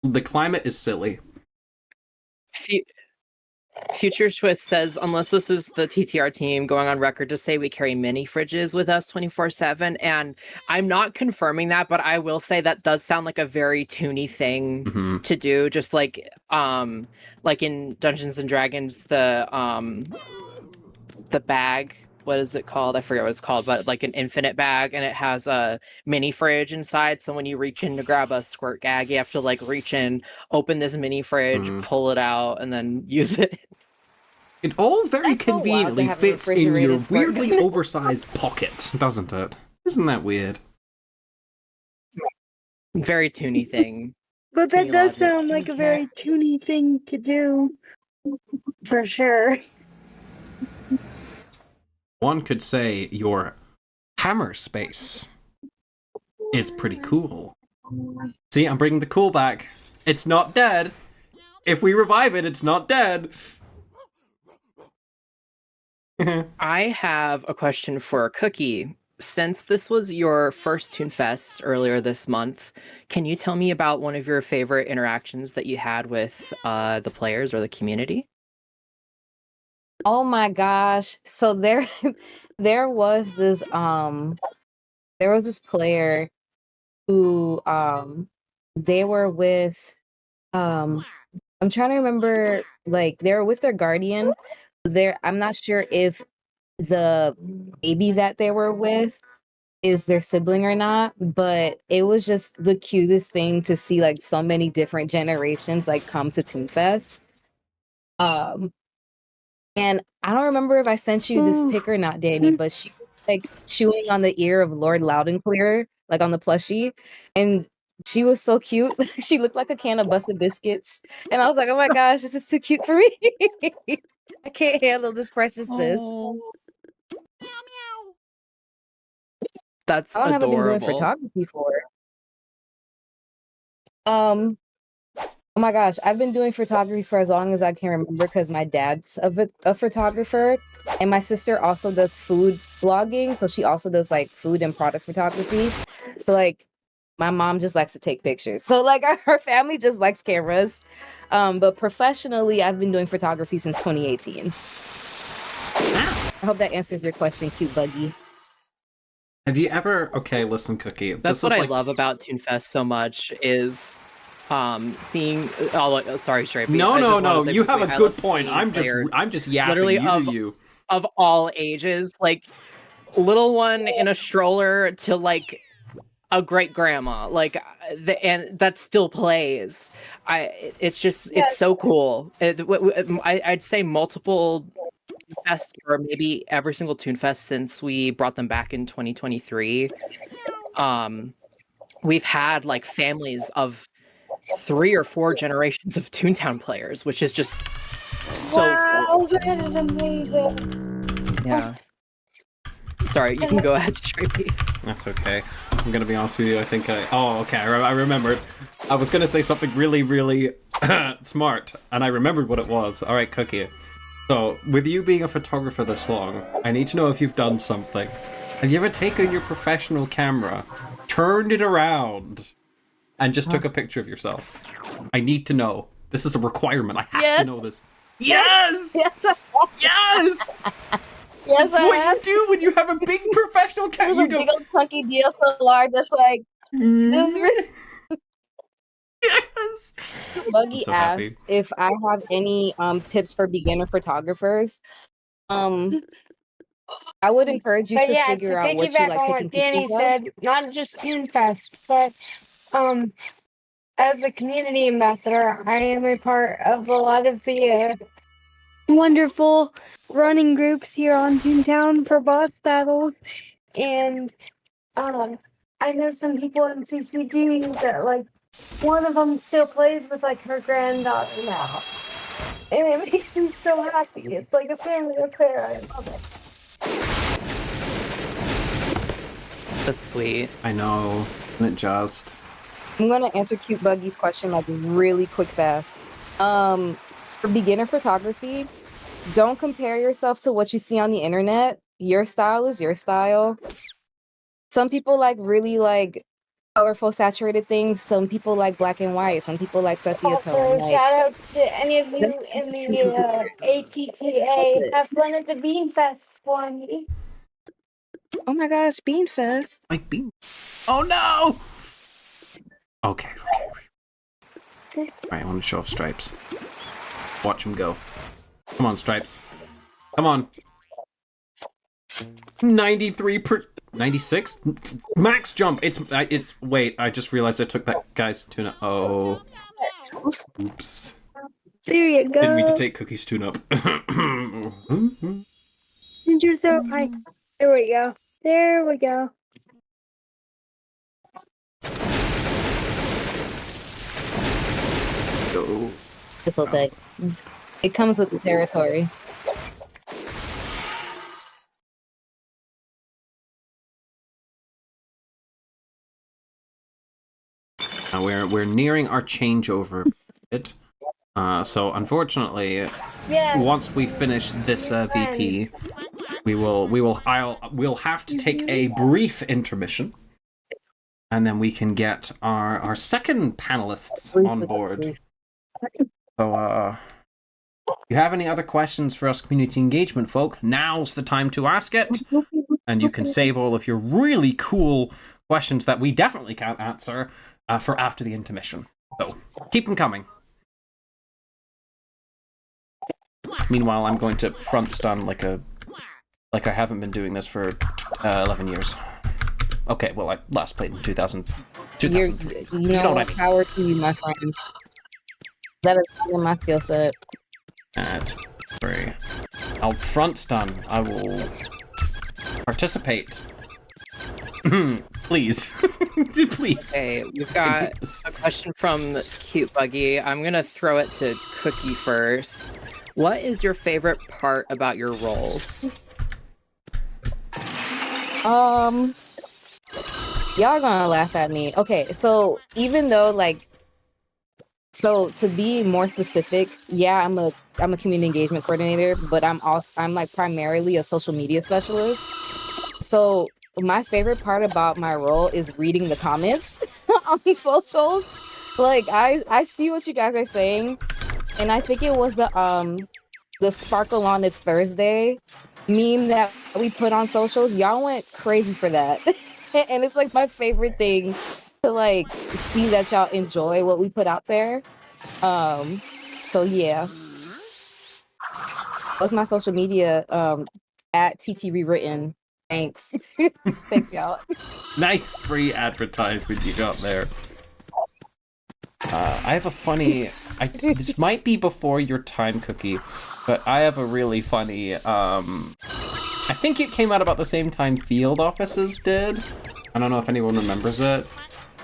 The climate is silly.
Future Twist says, unless this is the TTR team going on record to say we carry mini fridges with us 24/7, and I'm not confirming that, but I will say that does sound like a very toony thing to do. Just like in Dungeons and Dragons, the bag. What is it called? I forget what it's called, but like an infinite bag, and it has a mini fridge inside. So when you reach in to grab a squirt gag, you have to like reach in, open this mini fridge, pull it out, and then use it.
It all very
That's so wild to
conveniently
have a
fits in your
refrigerated squirt
weirdly
gun.
oversized pocket, doesn't it? Isn't that weird?
Very toony thing.
But that
Toony
does
logic.
sound like a very toony thing to do. For sure.
One could say your hammer space is pretty cool. See, I'm bringing the cool back. It's not dead. If we revive it, it's not dead.
I have a question for Cookie. since this was your first ToonFest earlier this month, can you tell me about one of your favorite interactions that you had with the players or the community?
Oh my gosh. So there there was this player who they were with I'm trying to remember, like, they were with their guardian. I'm not sure if the baby that they were with is their sibling or not, but it was just the cutest thing to see, like, so many different generations like come to ToonFest. Um And I don't remember if I sent you this
Ooh.
pic or not, Danny, but she was, like, chewing on the ear of Lord Loud and Clear, like, on the plushie, and she was so cute. She looked like a can of Busted Biscuits, and I was like, "Oh my gosh, this is too cute for me. I can't handle this preciousness."
Oh, that's
How long have I been doing
adorable.
photography for? Um, oh my gosh, I've been doing photography for as long as I can remember because my dad's a photographer, and my sister also does food blogging, so she also does like food and product photography. So like my mom just likes to take pictures. So like her family just likes cameras. But professionally, I've been doing photography since 2018. I hope that answers your question, cute buggy.
Have you ever? Okay, listen, Cookie.
That's
This
what
is
I
like
love about ToonFest so much is seeing sorry, Stripey.
no,
I
no,
just want to
no.
say
You have
quickly,
a
I
good
love
point.
seeing players
I'm just yapping.
literally
You do you.
of all ages, like little one in a stroller to like a great grandma, like and that still plays. It's just it's so cool. I'd say multiple fest or maybe every single ToonFest since we brought them back in 2023. Um, we've had like families of 3 or 4 generations of Toontown players, which is just so
Wow,
cool.
that is amazing.
Yeah. Sorry, you can go ahead, Stripey.
That's okay. I'm gonna be honest with you. I think I. Oh, okay. I remembered. I was gonna say something really, really smart, and I remembered what it was. All right, Cookie. So, with you being a photographer this long, I need to know if you've done something. Have you ever taken your professional camera, turned it around, and just took a picture of yourself? I need to know. This is a requirement. I have to know
Yes.
this. Yes!
Yes.
Yes!
Yes,
It's
I
what
have.
you do when you have a big professional
It
camera.
was a
You
big
don't.
old chunky DSLR just like just
Yes! I'm
Buggy
so happy.
asked if I have any tips for beginner photographers. Um, I would encourage you
But
to
yeah, to
figure out what you
piggyback
like
on
taking
what Danny
pictures of.
said, not just ToonFest, but um, as a community ambassador, I am a part of a lot of the wonderful running groups here on Toontown for boss battles, and I know some people in CCG that like one of them still plays with like her granddaughter now, and it makes me so happy. It's like a family affair. I love it.
That's sweet.
I know. Isn't it just?
I'm gonna answer Cute Buggy's question like really quick, fast. For beginner photography, don't compare yourself to what you see on the internet. Your style is your style. Some people like really like colorful, saturated things. Some people like black and white. Some people like sepia tone.
Also,
Like,
shout out to any of you in the ATTA. Have fun at the Bean Fest for me.
oh my gosh, Bean Fest.
Like being. Oh no! Okay, okay. Alright, I want to show off Stripes. Watch him go. Come on, Stripes. Come on. 93 per. 96? Max jump! It's. Wait, I just realized I took that guy's tuna. Oh. Oops.
There you go.
Didn't mean to take Cookie's tune up.
Ginger throat mic. There we go. There we go.
Go.
This will take. It comes with the territory.
We're nearing our changeover bit. So unfortunately,
Yeah.
once we finish this VP, we'll have to take a brief intermission, and then we can get our second panelists on board. So, if you have any other questions for us community engagement folk, now's the time to ask it. And you can save all of your really cool questions that we definitely can't answer for after the intermission. So, keep them coming. Meanwhile, I'm going to front stun like I haven't been doing this for 11 years. Okay, well, I last played in 2003.
You know what I mean. Power to you, my friend. That is in my skill set.
That's very. I'll front stun. I will participate. Please. Please.
Okay, we've got a question from Cute Buggy. I'm gonna throw it to Cookie first. What is your favorite part about your roles?
Y'all are gonna laugh at me. Okay, so even though so to be more specific, yeah, I'm a community engagement coordinator, but I'm like primarily a social media specialist. So my favorite part about my role is reading the comments on socials. Like I see what you guys are saying, and I think it was the Sparkle on It's Thursday meme that we put on socials. Y'all went crazy for that. And it's like my favorite thing to like see that y'all enjoy what we put out there. So yeah. What's my social media? At TT Rewritten. Thanks. Thanks, y'all.
Nice free advertisement you got there. I have a funny. This might be before your time, Cookie, but I have a really funny. I think it came out about the same time Field Offices did. I don't know if anyone remembers it,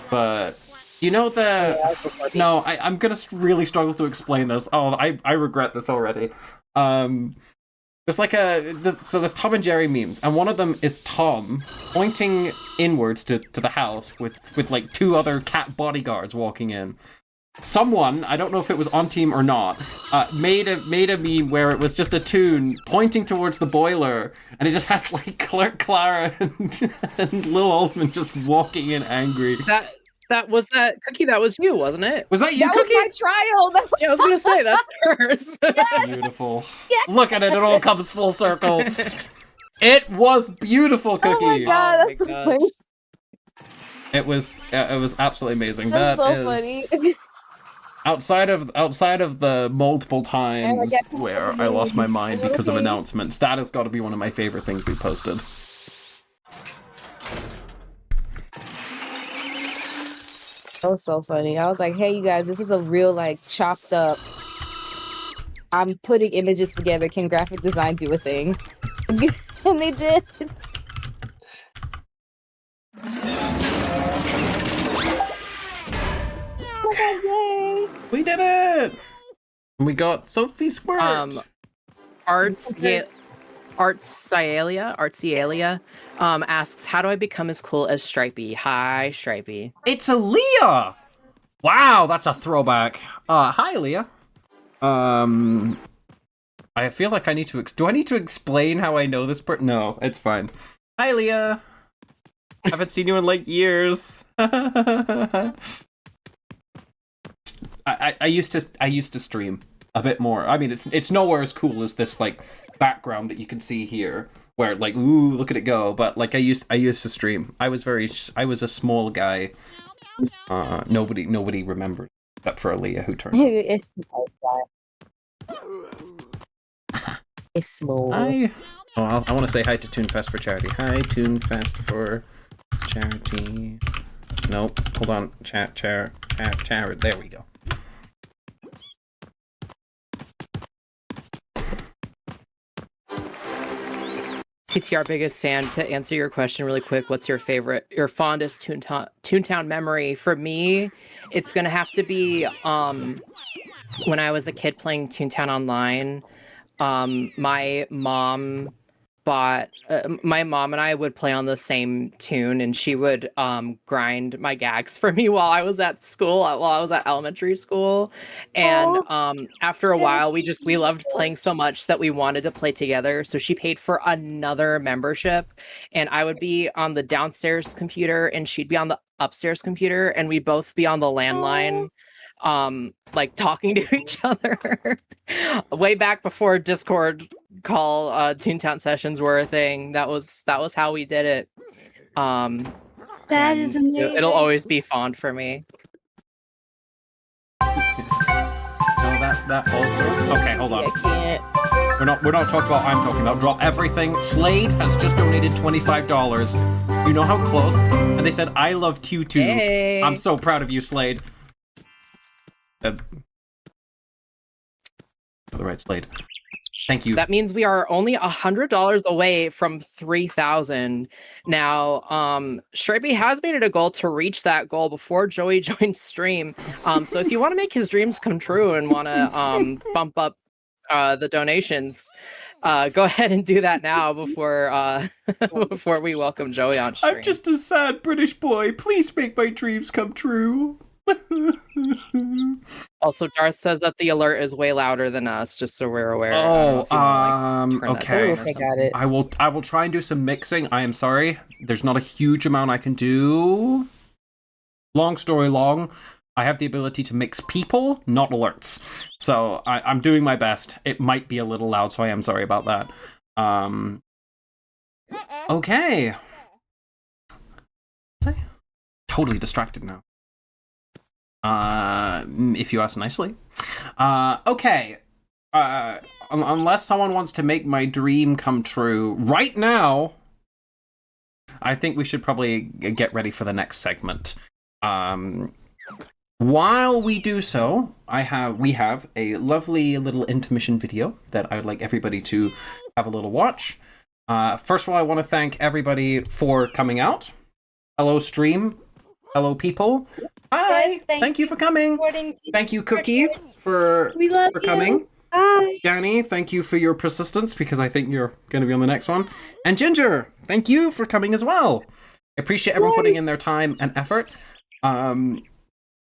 but you know the. No, I'm gonna really struggle to explain this. Oh, I regret this already. There's like so there's Tom and Jerry memes, and one of them is Tom pointing inwards to the house with like two other cat bodyguards walking in. Someone, I don't know if it was on team or not, made a meme where it was just a Toon pointing towards the boiler, and it just had like Clara and Lil Altman just walking in angry.
That was Cookie. That was you, wasn't it?
Was that you, Cookie?
That was my trial.
Yeah, I was gonna say that's hers.
Yes.
Beautiful. Yes. Look at it; it all comes full circle. It was beautiful, Cookie.
Oh my god, that's so funny.
It was absolutely amazing.
That's so funny.
Outside of the multiple times where I lost my mind because of announcements, that has got to be one of my favorite things we posted.
That was so funny. I was like, hey, you guys, this is a real, like, chopped up. I'm putting images together. Can graphic design do a thing? And they did. Oh my god, yay!
We did it! We got Sophie Squirt!
Artsialia asks, how do I become as cool as Stripey? Hi, Stripey.
It's Aaliyah! Wow, that's a throwback. Hi, Aaliyah. I feel like I need to... Do I need to explain how I know this person? No, it's fine. Hi, Aaliyah. Haven't seen you in, like, years. I used to stream a bit more. I mean, it's nowhere as cool as this, like, background that you can see here, where like, ooh, look at it go. But like, I used to stream. I was a small guy. Nobody remembers except for Aaliyah, who turned.
It's small. It's small.
I want to say hi to ToonFest for charity. Hi, ToonFest for charity. Nope. Hold on. Chat. There we go.
TTR biggest fan, to answer your question really quick, what's your fondest Toontown memory? For me, it's gonna have to be when I was a kid playing Toontown Online. My mom bought my mom and I would play on the same tune, and she would grind my gags for me while I was at school, while I was at elementary school. And after a while, we loved playing so much that we wanted to play together. So she paid for another membership, and I would be on the downstairs computer and she'd be on the upstairs computer, and we'd both be on the landline like talking to each other way back before Discord call Toontown sessions were a thing. That was how we did it.
That is amazing.
It'll always be fond for me.
No, that also. Okay, hold on.
I can't.
We're not talking about. I'm talking about. Drop everything. Slade has just donated $25. You know how close? And they said, "I love Tutu."
Hey.
I'm so proud of you, Slade. The right Slade. Thank you.
That means we are only $100 away from 3,000. Now, Stripey has made it a goal to reach that goal before Joey joins stream. So if you want to make his dreams come true and want to bump up the donations, go ahead and do that now before before we welcome Joey on stream.
I'm just a sad British boy. Please make my dreams come true.
Also, Darth says that the alert is way louder than us, just so we're aware.
Okay.
I got it.
I will try and do some mixing. I am sorry. There's not a huge amount I can do. Long story long, I have the ability to mix people, not alerts. So I'm doing my best. It might be a little loud, so I am sorry about that. Okay. Totally distracted now. If you ask nicely. Okay. Unless someone wants to make my dream come true right now, I think we should probably get ready for the next segment. While we do so, we have a lovely little intermission video that I would like everybody to have a little watch. First of all, I want to thank everybody for coming out. Hello, stream. Hello, people. Hi.
Yes,
thank you for coming. Thank you, Cookie, for coming.
Hi.
Danny, thank you for your persistence, because I think you're going to be on the next one. And Ginger, thank you for coming as well. I appreciate everyone putting in their time and effort. And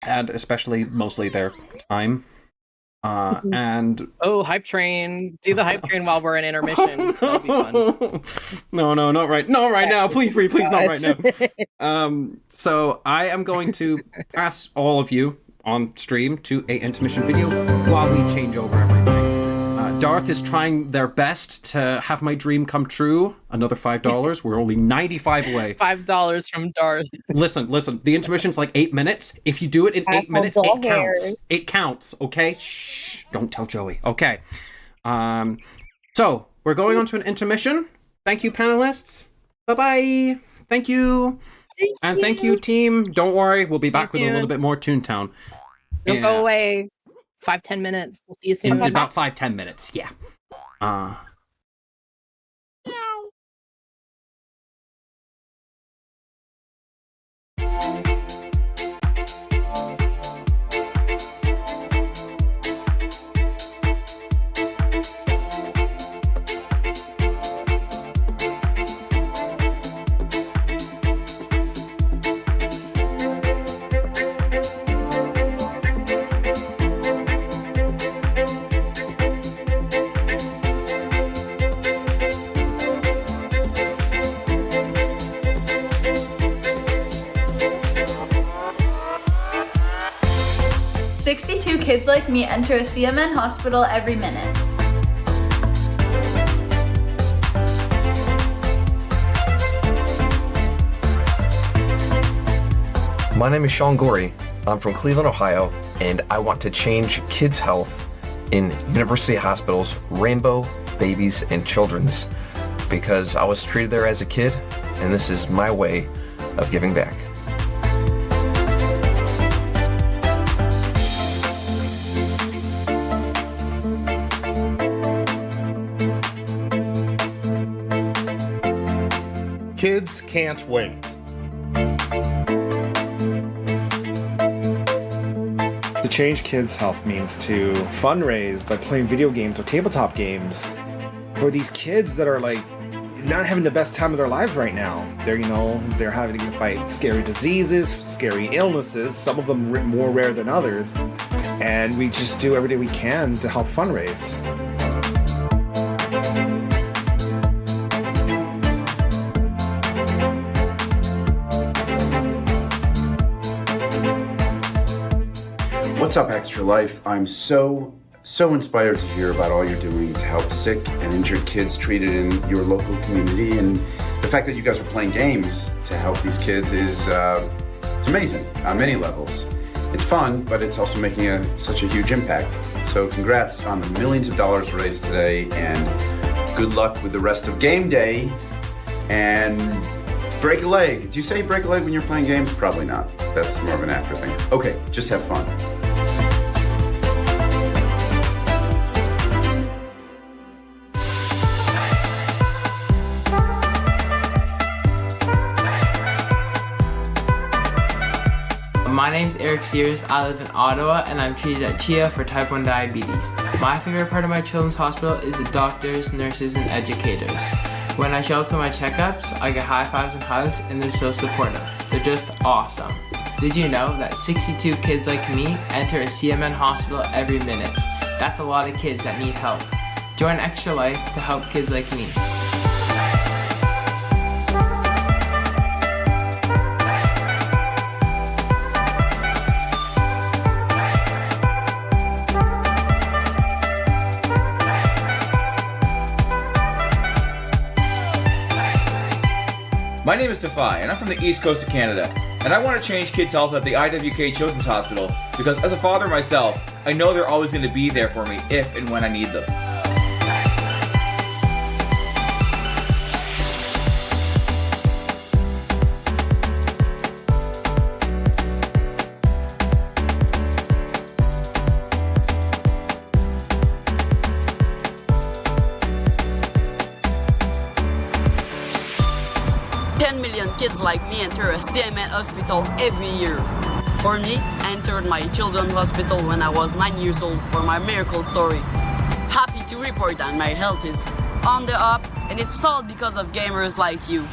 especially, mostly their time. And
Hype train! Do the hype train while we're in intermission. That'll be fun.
No, not right now. Please, not right now. So I am going to ask all of you on stream to a intermission video while we change over everything. Darth is trying their best to have my dream come true. Another $5. We're only 95 away.
$5 from Darth.
Listen. The intermission's like 8 minutes. If you do it in 8 minutes, it counts. It counts. Okay. Shh. Don't tell Joey. Okay. So we're going on to an intermission. Thank you, panelists. Bye-bye. Thank you. And thank you, team. Don't worry. We'll be back with a little bit more Toontown.
Don't go away. 5-10 minutes. We'll see you soon.
About 5-10 minutes. Yeah.
62 kids like me enter a CMN hospital every minute.
My name is Sean Gorey. I'm from Cleveland, Ohio, and I want to change kids' health in University Hospital's Rainbow, Babies, and Children's, because I was treated there as a kid, and this is my way of giving back.
Kids can't wait.
To change kids' health means to fundraise by playing video games or tabletop games for these kids that are like not having the best time of their lives right now. They're having to fight scary diseases, scary illnesses, some of them more rare than others. And we just do everything we can to help fundraise.
What's up, Extra Life? I'm so inspired to hear about all you're doing to help sick and injured kids treated in your local community, and the fact that you guys are playing games to help these kids is it's amazing on many levels. It's fun, but it's also making such a huge impact. So congrats on the millions of dollars raised today, and good luck with the rest of game day. And break a leg. Did you say break a leg when you're playing games? Probably not. That's more of an actor thing. Okay, just have fun.
My name's Eric Sears. I live in Ottawa and I'm treated at CHIA for type 1 diabetes. My favorite part of my children's hospital is the doctors, nurses, and educators. When I show up to my checkups, I get high fives and hugs, and they're so supportive. They're just awesome. Did you know that 62 kids like me enter a CMN hospital every minute? That's a lot of kids that need help. Join Extra Life to help kids like me.
My name is Defy, and I'm from the East Coast of Canada, and I want to change kids' health at the IWK Children's Hospital because as a father myself, I know they're always going to be there for me if and when I need them.
Kids like me enter a CMN hospital every year. For me, I entered my children's hospital when I was 9 years old for my miracle story. Happy to report that my health is on the up, and it's all because of gamers like you.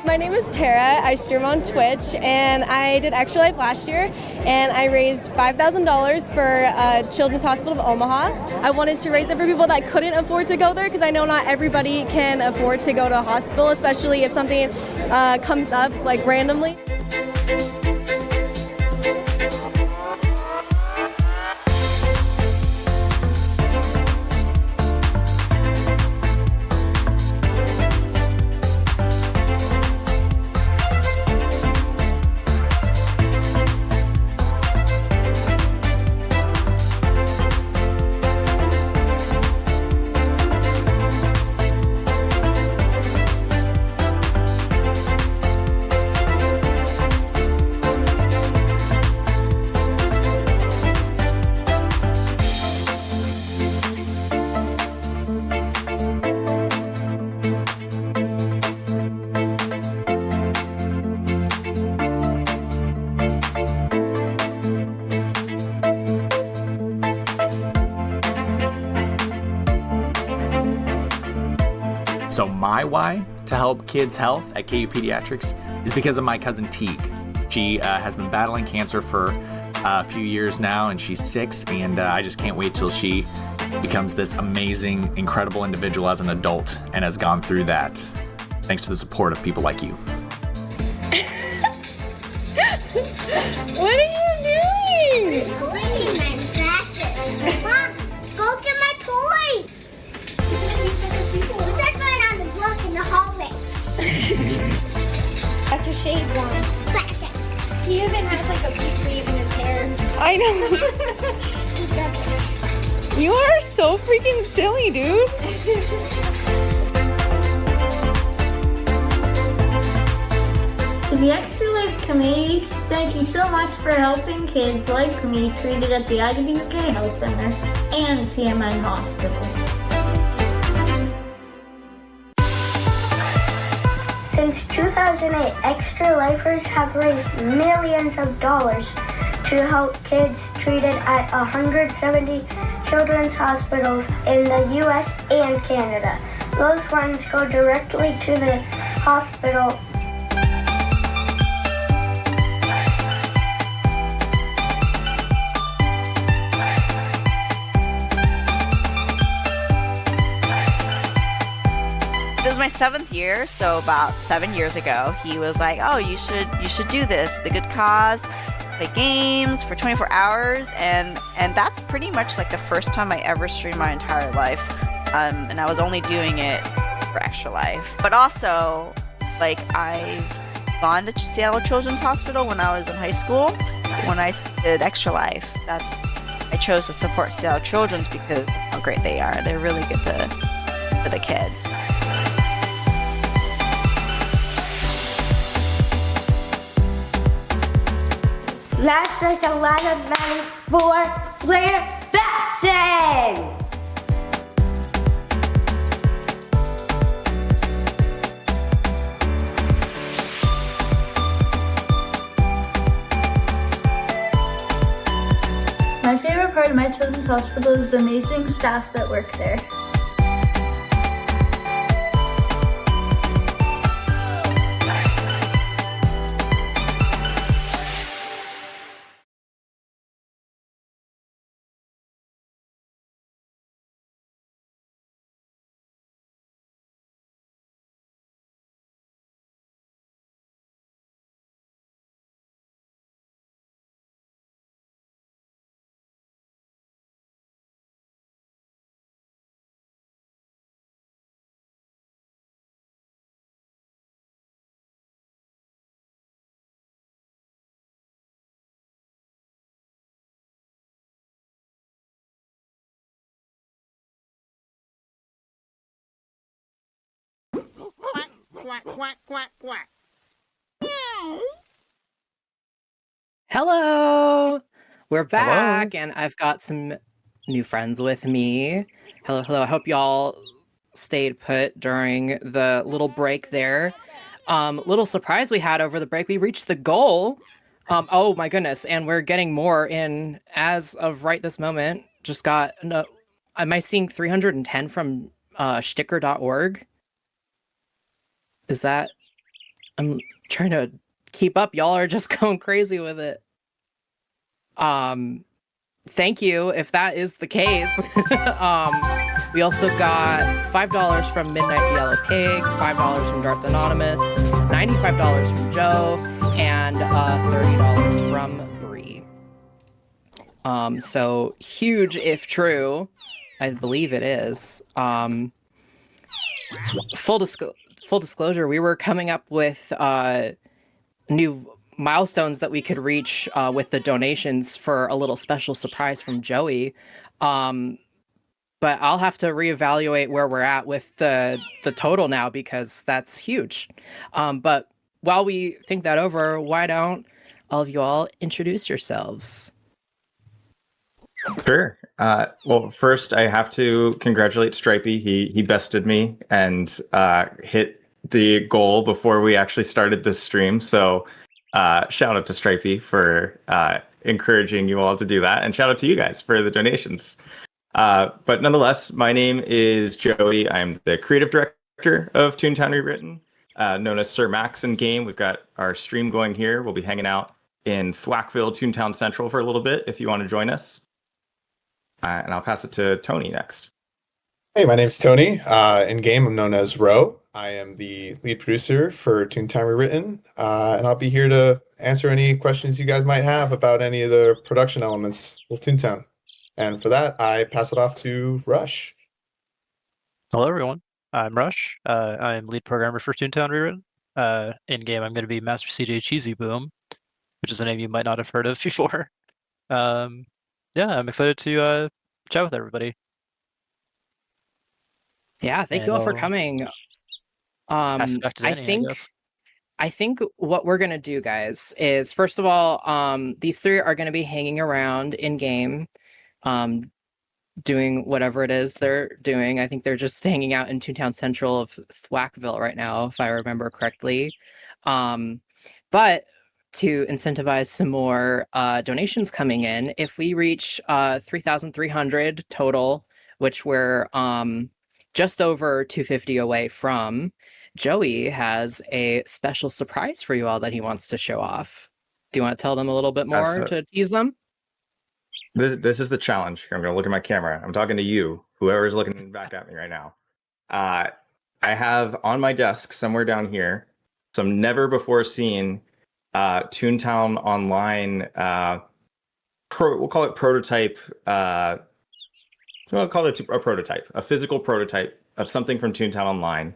My name is Tara. I stream on Twitch, and I did Extra Life last year, and I raised $5,000 for Children's Hospital of Omaha. I wanted to raise it for people that couldn't afford to go there, because I know not everybody can afford to go to a hospital, especially if something comes up like randomly.
So my why to help kids' health at KU Pediatrics is because of my cousin Teague. She has been battling cancer for a few years now, and she's 6, and I just can't wait till she becomes this amazing, incredible individual as an adult and has gone through that thanks to the support of people like you.
What are you doing?
Cleaning my glasses. Mom, go get my toy. We're just going on the block in the hallway.
I know. You are so freaking silly, dude.
To the Extra Life community, thank you so much for helping kids like me treated at the IWK Health Center and TMN hospitals. Since 2008, Extra Lifers have raised millions of dollars to help kids treated at 170 children's hospitals in the US and Canada. Those funds go directly to the hospital.
This is my 7th year, so about 7 years ago, he was like, "Oh, you should do this. The good cause, play games for 24 hours," and that's pretty much like the first time I ever streamed my entire life, and I was only doing it for Extra Life. But also, like, I've gone to Seattle Children's Hospital when I was in high school. When I did Extra Life, I chose to support Seattle Children's because of how great they are. They're really good for the kids.
Let's raise a lot of money for Blair Batson!
My favorite part of my children's hospital is the amazing staff that work there.
Quack, quack, quack, quack.
Hello! We're back,
Hello.
and I've got some new friends with me. Hello, hello. I hope y'all stayed put during the little break there. Little surprise we had over the break. We reached the goal. Oh my goodness, and we're getting more in as of right this moment. Just got no. Am I seeing 310 from sticker.org? Is that? I'm trying to keep up. Y'all are just going crazy with it. Thank you if that is the case. We also got $5 from Midnight Yellow Pig, $5 from Darth Anonymous, $95 from Joe, and $30 from Bree. So huge if true. I believe it is. Full disclosure, we were coming up with new milestones that we could reach with the donations for a little special surprise from Joey. But I'll have to reevaluate where we're at with the total now because that's huge. But while we think that over, why don't all of you all introduce yourselves?
Sure. Well, first I have to congratulate Stripey. He bested me and hit the goal before we actually started this stream. So shout out to Stripey for encouraging you all to do that, and shout out to you guys for the donations. But nonetheless, my name is Joey. I'm the creative director of Toontown Rewritten, known as Sir Max in game. We've got our stream going here. We'll be hanging out in Thwackville, Toontown Central for a little bit if you want to join us. And I'll pass it to Tony next.
Hey, my name's Tony. In game, I'm known as Ro. I am the lead producer for Toontown Rewritten, and I'll be here to answer any questions you guys might have about any of the production elements of Toontown. And for that, I pass it off to Rush.
Hello, everyone. I'm Rush. I'm lead programmer for Toontown Rewritten. In game, I'm going to be Master CJ Cheesy Boom, which is a name you might not have heard of before. Yeah, I'm excited to chat with everybody.
Yeah, thank you
And
all for
I'll
coming.
pass it back to
I
Danny, I
think
guess.
I think what we're gonna do, guys, is first of all, these three are gonna be hanging around in game, um, doing whatever it is they're doing. I think they're just hanging out in Toontown Central of Thwackville right now, if I remember correctly. Um, but to incentivize some more donations coming in, if we reach 3,300 total, which we're just over 250 away from, Joey has a special surprise for you all that he wants to show off. Do you want to tell them a little bit more
So
to tease them?
this is the challenge. I'm going to look at my camera. I'm talking to you, whoever is looking back at me right now. I have on my desk somewhere down here some never before seen Toontown Online. We'll call it prototype. We'll call it a prototype, a physical prototype of something from Toontown Online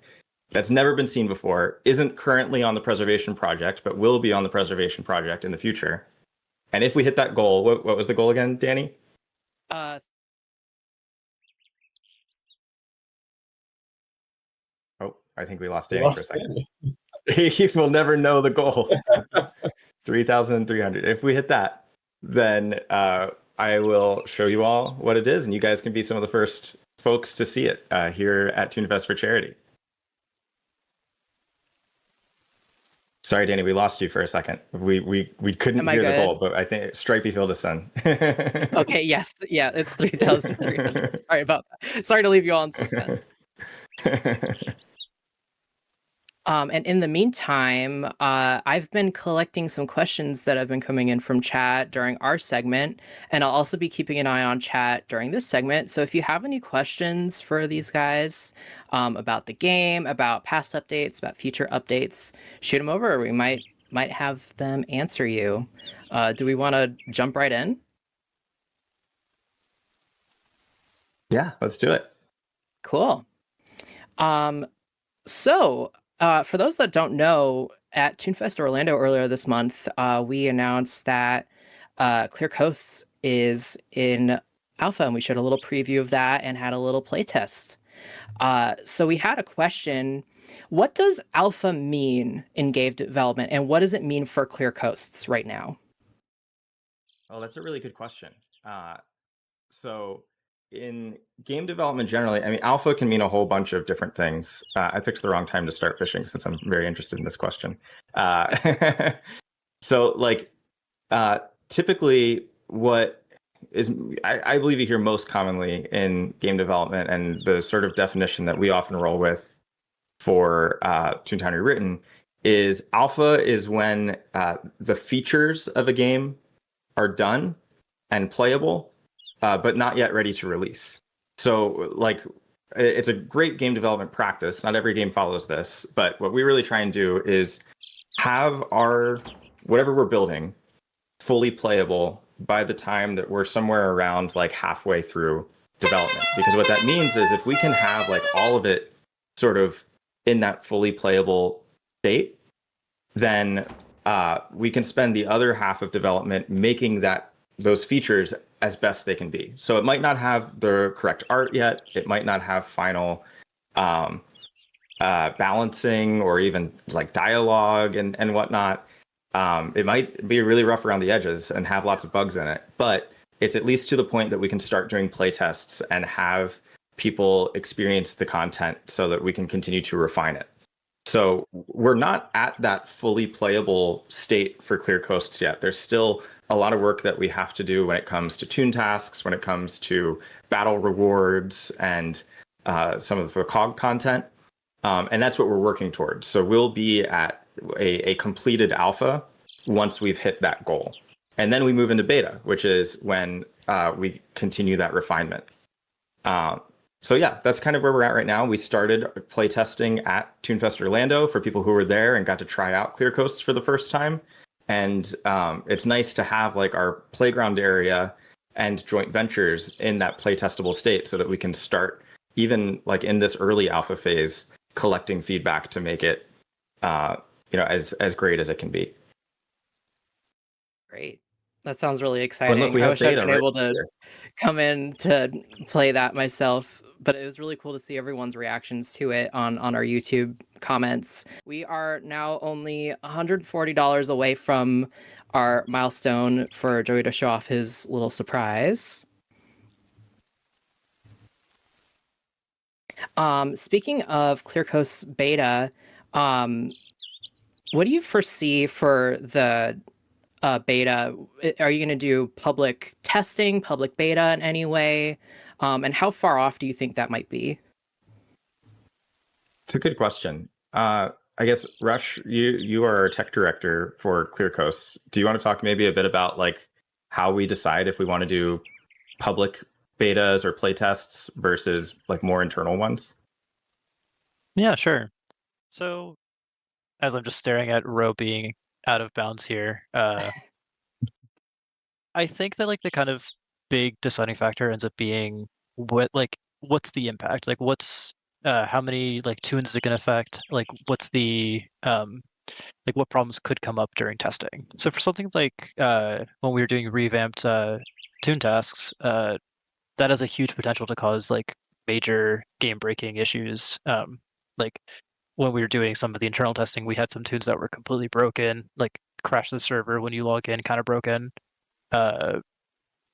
that's never been seen before, isn't currently on the preservation project, but will be on the preservation project in the future. And if we hit that goal, what was the goal again, Danny? Oh, I think we lost Danny for a second. He will never know the goal. 3,300. If we hit that, then I will show you all what it is, and you guys can be some of the first folks to see it here at ToonFest for Charity. Sorry, Danny, we lost you for a second. We couldn't
Am I
hear the
good?
goal, but I think Stripey filled us in.
Okay, yes. Yeah, it's 3,300. Sorry about that. Sorry to leave you all in suspense. And in the meantime, I've been collecting some questions that have been coming in from chat during our segment, and I'll also be keeping an eye on chat during this segment. So if you have any questions for these guys about the game, about past updates, about future updates, shoot them over. We might have them answer you. Do we want to jump right in?
Yeah, let's do it.
Cool. So, for those that don't know, at ToonFest Orlando earlier this month, we announced that Clear Coasts is in alpha, and we showed a little preview of that and had a little playtest. So we had a question: what does alpha mean in game development, and what does it mean for Clear Coasts right now?
Well, that's a really good question. So in game development generally, I mean, alpha can mean a whole bunch of different things. I picked the wrong time to start fishing since I'm very interested in this question. So like typically what is, I believe you hear most commonly in game development, and the sort of definition that we often roll with for Toontown Rewritten is alpha is when the features of a game are done and playable, but not yet ready to release. So like it's a great game development practice. Not every game follows this, but what we really try and do is have our whatever we're building fully playable by the time that we're somewhere around like halfway through development. Because what that means is if we can have like all of it sort of in that fully playable state, then we can spend the other half of development making those features as best they can be. So it might not have the correct art yet. It might not have final balancing or even like dialogue and whatnot. It might be really rough around the edges and have lots of bugs in it, but it's at least to the point that we can start doing play tests and have people experience the content so that we can continue to refine it. So we're not at that fully playable state for Clear Coasts yet. There's still a lot of work that we have to do when it comes to toon tasks, when it comes to battle rewards, and some of the COG content. And that's what we're working towards. So we'll be at a completed alpha once we've hit that goal. And then we move into beta, which is when we continue that refinement. So yeah, that's kind of where we're at right now. We started playtesting at ToonFest Orlando for people who were there and got to try out Clear Coasts for the first time. And it's nice to have like our playground area and joint ventures in that playtestable state so that we can start, even like in this early alpha phase, collecting feedback to make it as great as it can be.
Great. That sounds really
Oh, and look,
exciting.
we
I
have
wish I'd
beta
been
right
able to
here.
come in to play that myself, but it was really cool to see everyone's reactions to it on our YouTube comments. We are now only $140 away from our milestone for Joey to show off his little surprise. Speaking of Clear Coast beta, what do you foresee for the beta? Are you going to do public testing, public beta in any way? And how far off do you think that might be?
It's a good question. I guess Rush, you are our tech director for Clear Coast. Do you want to talk maybe a bit about like how we decide if we want to do public betas or playtests versus like more internal ones?
Yeah, sure. So, as I'm just staring at Ro being out of bounds here, I think that like the kind of big deciding factor ends up being what's the impact? Like what's how many like tunes is it going to affect? Like what's the like what problems could come up during testing? So for something like when we were doing revamped tune tasks, that has a huge potential to cause like major game breaking issues. Like when we were doing some of the internal testing, we had some tunes that were completely broken, like crash the server when you log in, kind of broken. Uh,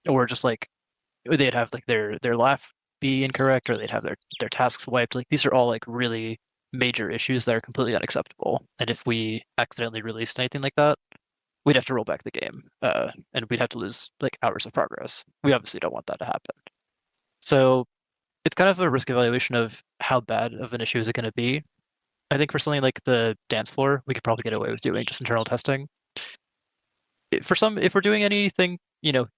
or just like they'd have like their laugh be incorrect, or they'd have their tasks wiped. Like these are all like really major issues that are completely unacceptable. And if we accidentally released anything like that, we'd have to roll back the game, and we'd have to lose like hours of progress. We obviously don't want that to happen. So it's kind of a risk evaluation of how bad of an issue is it going to be. I think for something like the dance floor, we could probably get away with doing just internal testing. If we're doing anything,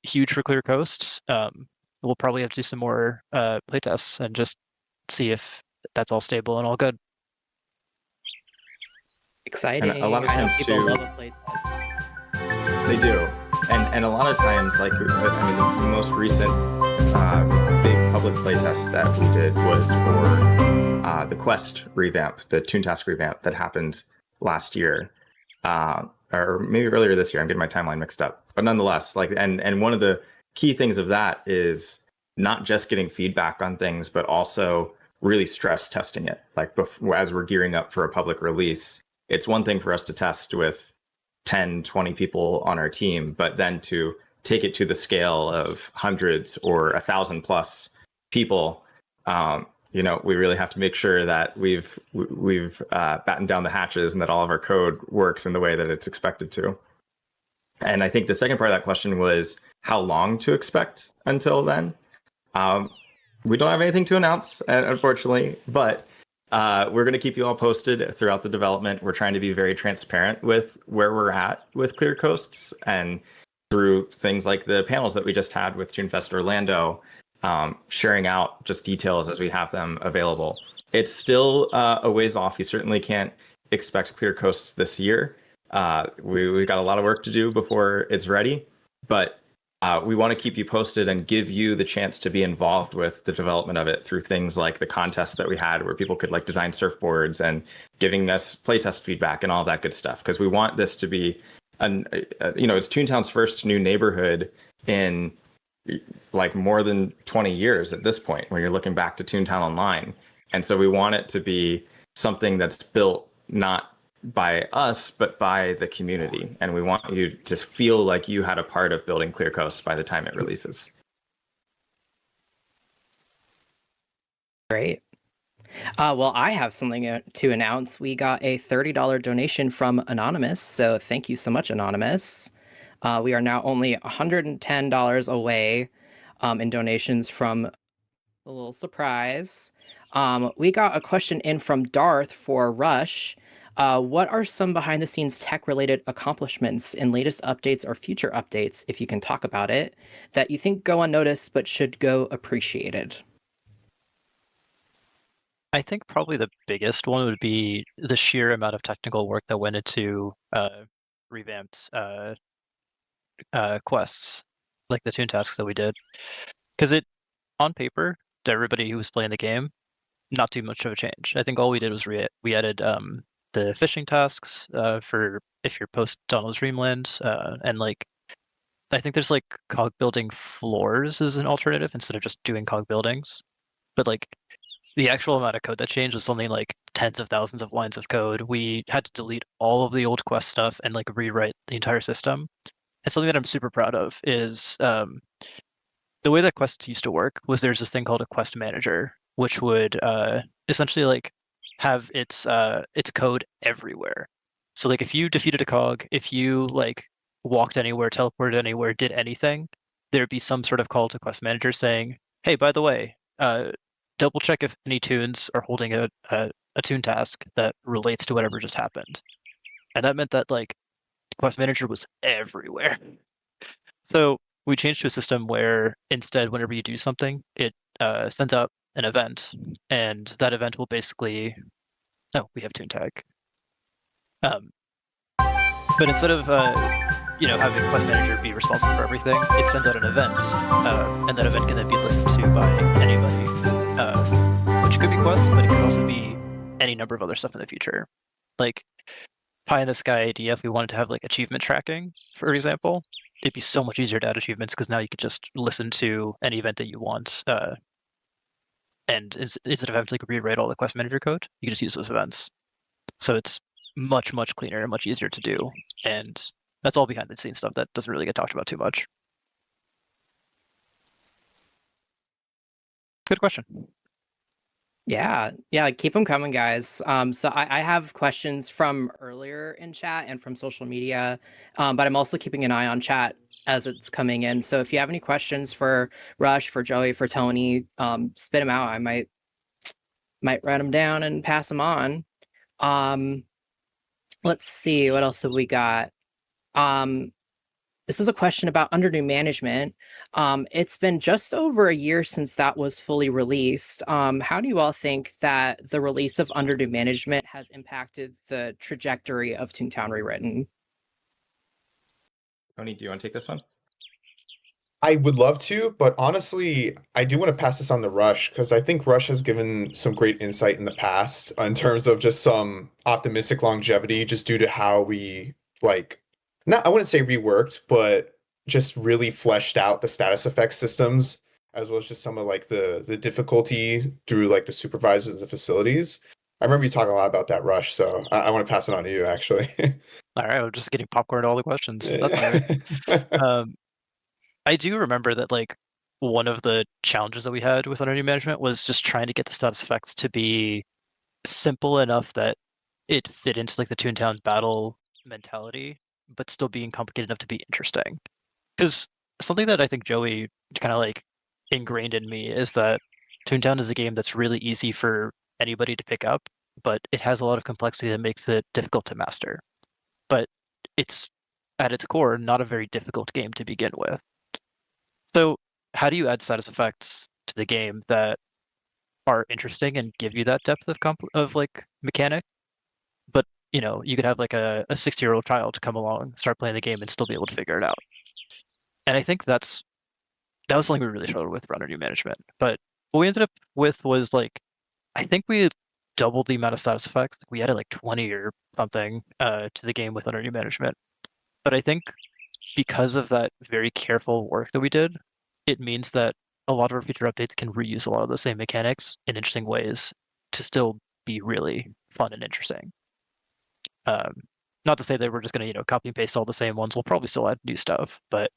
huge for Clear Coast, we'll probably have to do some more playtests and just see if that's all stable and all good.
Exciting.
And a lot of
I know
times
people
too,
love a playtest.
they do, and a lot of times, like I mean, the most recent big public playtest that we did was for the Quest revamp, the Toon Task revamp that happened last year, or maybe earlier this year. I'm getting my timeline mixed up, but nonetheless, like, and one of the key things of that is not just getting feedback on things, but also really stress testing it. Like as we're gearing up for a public release, it's one thing for us to test with 10, 20 people on our team, but then to take it to the scale of hundreds or 1,000 plus people, we really have to make sure that we've battened down the hatches and that all of our code works in the way that it's expected to. And I think the second part of that question was how long to expect until then. We don't have anything to announce, unfortunately, but we're going to keep you all posted throughout the development. We're trying to be very transparent with where we're at with Clear Coasts, and through things like the panels that we just had with ToonFest Orlando, sharing out just details as we have them available. It's still a ways off. You certainly can't expect Clear Coasts this year. We've got a lot of work to do before it's ready, but we want to keep you posted and give you the chance to be involved with the development of it through things like the contest that we had where people could like design surfboards and giving us playtest feedback and all that good stuff. Because we want this to be, it's Toontown's first new neighborhood in like more than 20 years at this point when you're looking back to Toontown Online. And so we want it to be something that's built not by us, but by the community. And we want you to feel like you had a part of building Clear Coast by the time it releases.
Great. Well, I have something to announce. We got a $30 donation from Anonymous, so thank you so much, Anonymous. We are now only $110 away in donations from a little surprise. We got a question in from Darth for Rush. What are some behind-the-scenes tech-related accomplishments in latest updates or future updates, if you can talk about it, that you think go unnoticed but should go appreciated?
I think probably the biggest one would be the sheer amount of technical work that went into revamped quests, like the Toon tasks that we did. Because it, on paper, to everybody who was playing the game, not too much of a change. I think all we did was we added the fishing tasks for if you're post Donald's Dreamland, and like I think there's like cog building floors as an alternative instead of just doing cog buildings. But like the actual amount of code that changed was something like tens of thousands of lines of code. We had to delete all of the old Quest stuff and like rewrite the entire system. And something that I'm super proud of is the way that Quest used to work was there's this thing called a Quest manager, which would essentially like have its code everywhere. So like if you defeated a cog, if you like walked anywhere, teleported anywhere, did anything, there'd be some sort of call to Quest manager saying, "Hey, by the way, double check if any tunes are holding a tune task that relates to whatever just happened." And that meant that like Quest manager was everywhere. So we changed to a system where instead, whenever you do something, it sends out an event, and that event will basically. Oh, we have tune tag. But instead of having Quest Manager be responsible for everything, it sends out an event, and that event can then be listened to by anybody, which could be Quest, but it could also be any number of other stuff in the future. Like pie in the sky idea, if we wanted to have like achievement tracking, for example, it'd be so much easier to add achievements because now you could just listen to any event that you want, and instead of having to like rewrite all the Quest Manager code, you can just use those events. So it's much cleaner and much easier to do, and that's all behind the scenes stuff that doesn't really get talked about too much. Good question.
Yeah, keep them coming, guys. So I have questions from earlier in chat and from social media, but I'm also keeping an eye on chat as it's coming in. So if you have any questions for Rush, for Joey, for Tony, spit them out. I might write them down and pass them on. Let's see, what else have we got? This is a question about Under New Management. It's been just over a year since that was fully released. How do you all think that the release of Under New Management has impacted the trajectory of Toontown Rewritten?
Tony, do you want to take this one?
I would love to, but honestly, I do want to pass this on to Rush because I think Rush has given some great insight in the past in terms of just some optimistic longevity, just due to how we like, not I wouldn't say reworked, but just really fleshed out the status effect systems, as well as just some of like the difficulty through like the supervisors and the facilities. I remember you talking a lot about that, Rush, so I want to pass it on to you actually.
All right, we're just getting popcorn to all the questions. That's all right. I do remember that like one of the challenges that we had with Under New Management was just trying to get the status effects to be simple enough that it fit into like the Toontown battle mentality, but still being complicated enough to be interesting. Because something that I think Joey kind of like ingrained in me is that Toontown is a game that's really easy for anybody to pick up, but it has a lot of complexity that makes it difficult to master. But it's at its core not a very difficult game to begin with. So how do you add status effects to the game that are interesting and give you that depth of like mechanic? But you could have like a 60-year-old child come along, start playing the game, and still be able to figure it out. And I think that was something we really struggled with for Under New Management. But what we ended up with was like, I think we doubled the amount of status effects. We added like 20 or something to the game with Under New Management. But I think because of that very careful work that we did, it means that a lot of our future updates can reuse a lot of the same mechanics in interesting ways to still be really fun and interesting. Not to say that we're just going to copy and paste all the same ones. We'll probably still add new stuff, but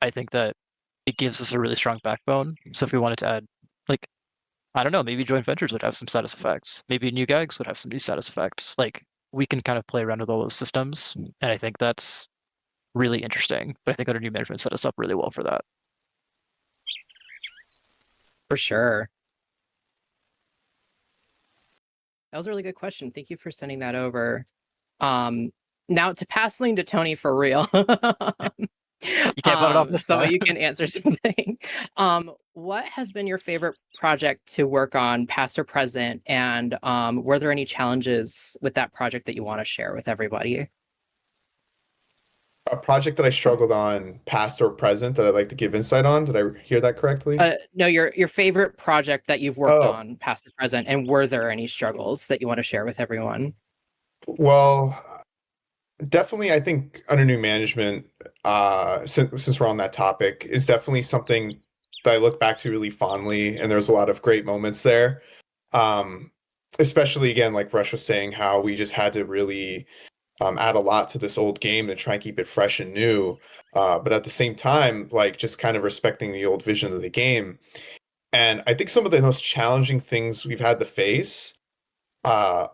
I think that it gives us a really strong backbone. So if we wanted to add, like, I don't know, maybe joint ventures would have some status effects. Maybe new gags would have some new status effects. Like, we can kind of play around with all those systems, and I think that's really interesting. But I think Under New Management set us up really well for that.
For sure. That was a really good question. Thank you for sending that over. Now to pass lane to Tony for real.
You can't put it off this
so
time.
you can answer something. What has been your favorite project to work on, past or present? And were there any challenges with that project that you want to share with everybody?
A project that I struggled on, past or present, that I'd like to give insight on. Did I hear that correctly?
No, your favorite project that you've worked on, past or present, and were there any struggles that you want to share with everyone?
Well, definitely, I think under new management, since we're on that topic, is definitely something that I look back to really fondly, and there's a lot of great moments there. Um, Especially again, like Rush was saying, how we just had to really add a lot to this old game and try and keep it fresh and new. But at the same time, like just kind of respecting the old vision of the game. And I think some of the most challenging things we've had to face, uh,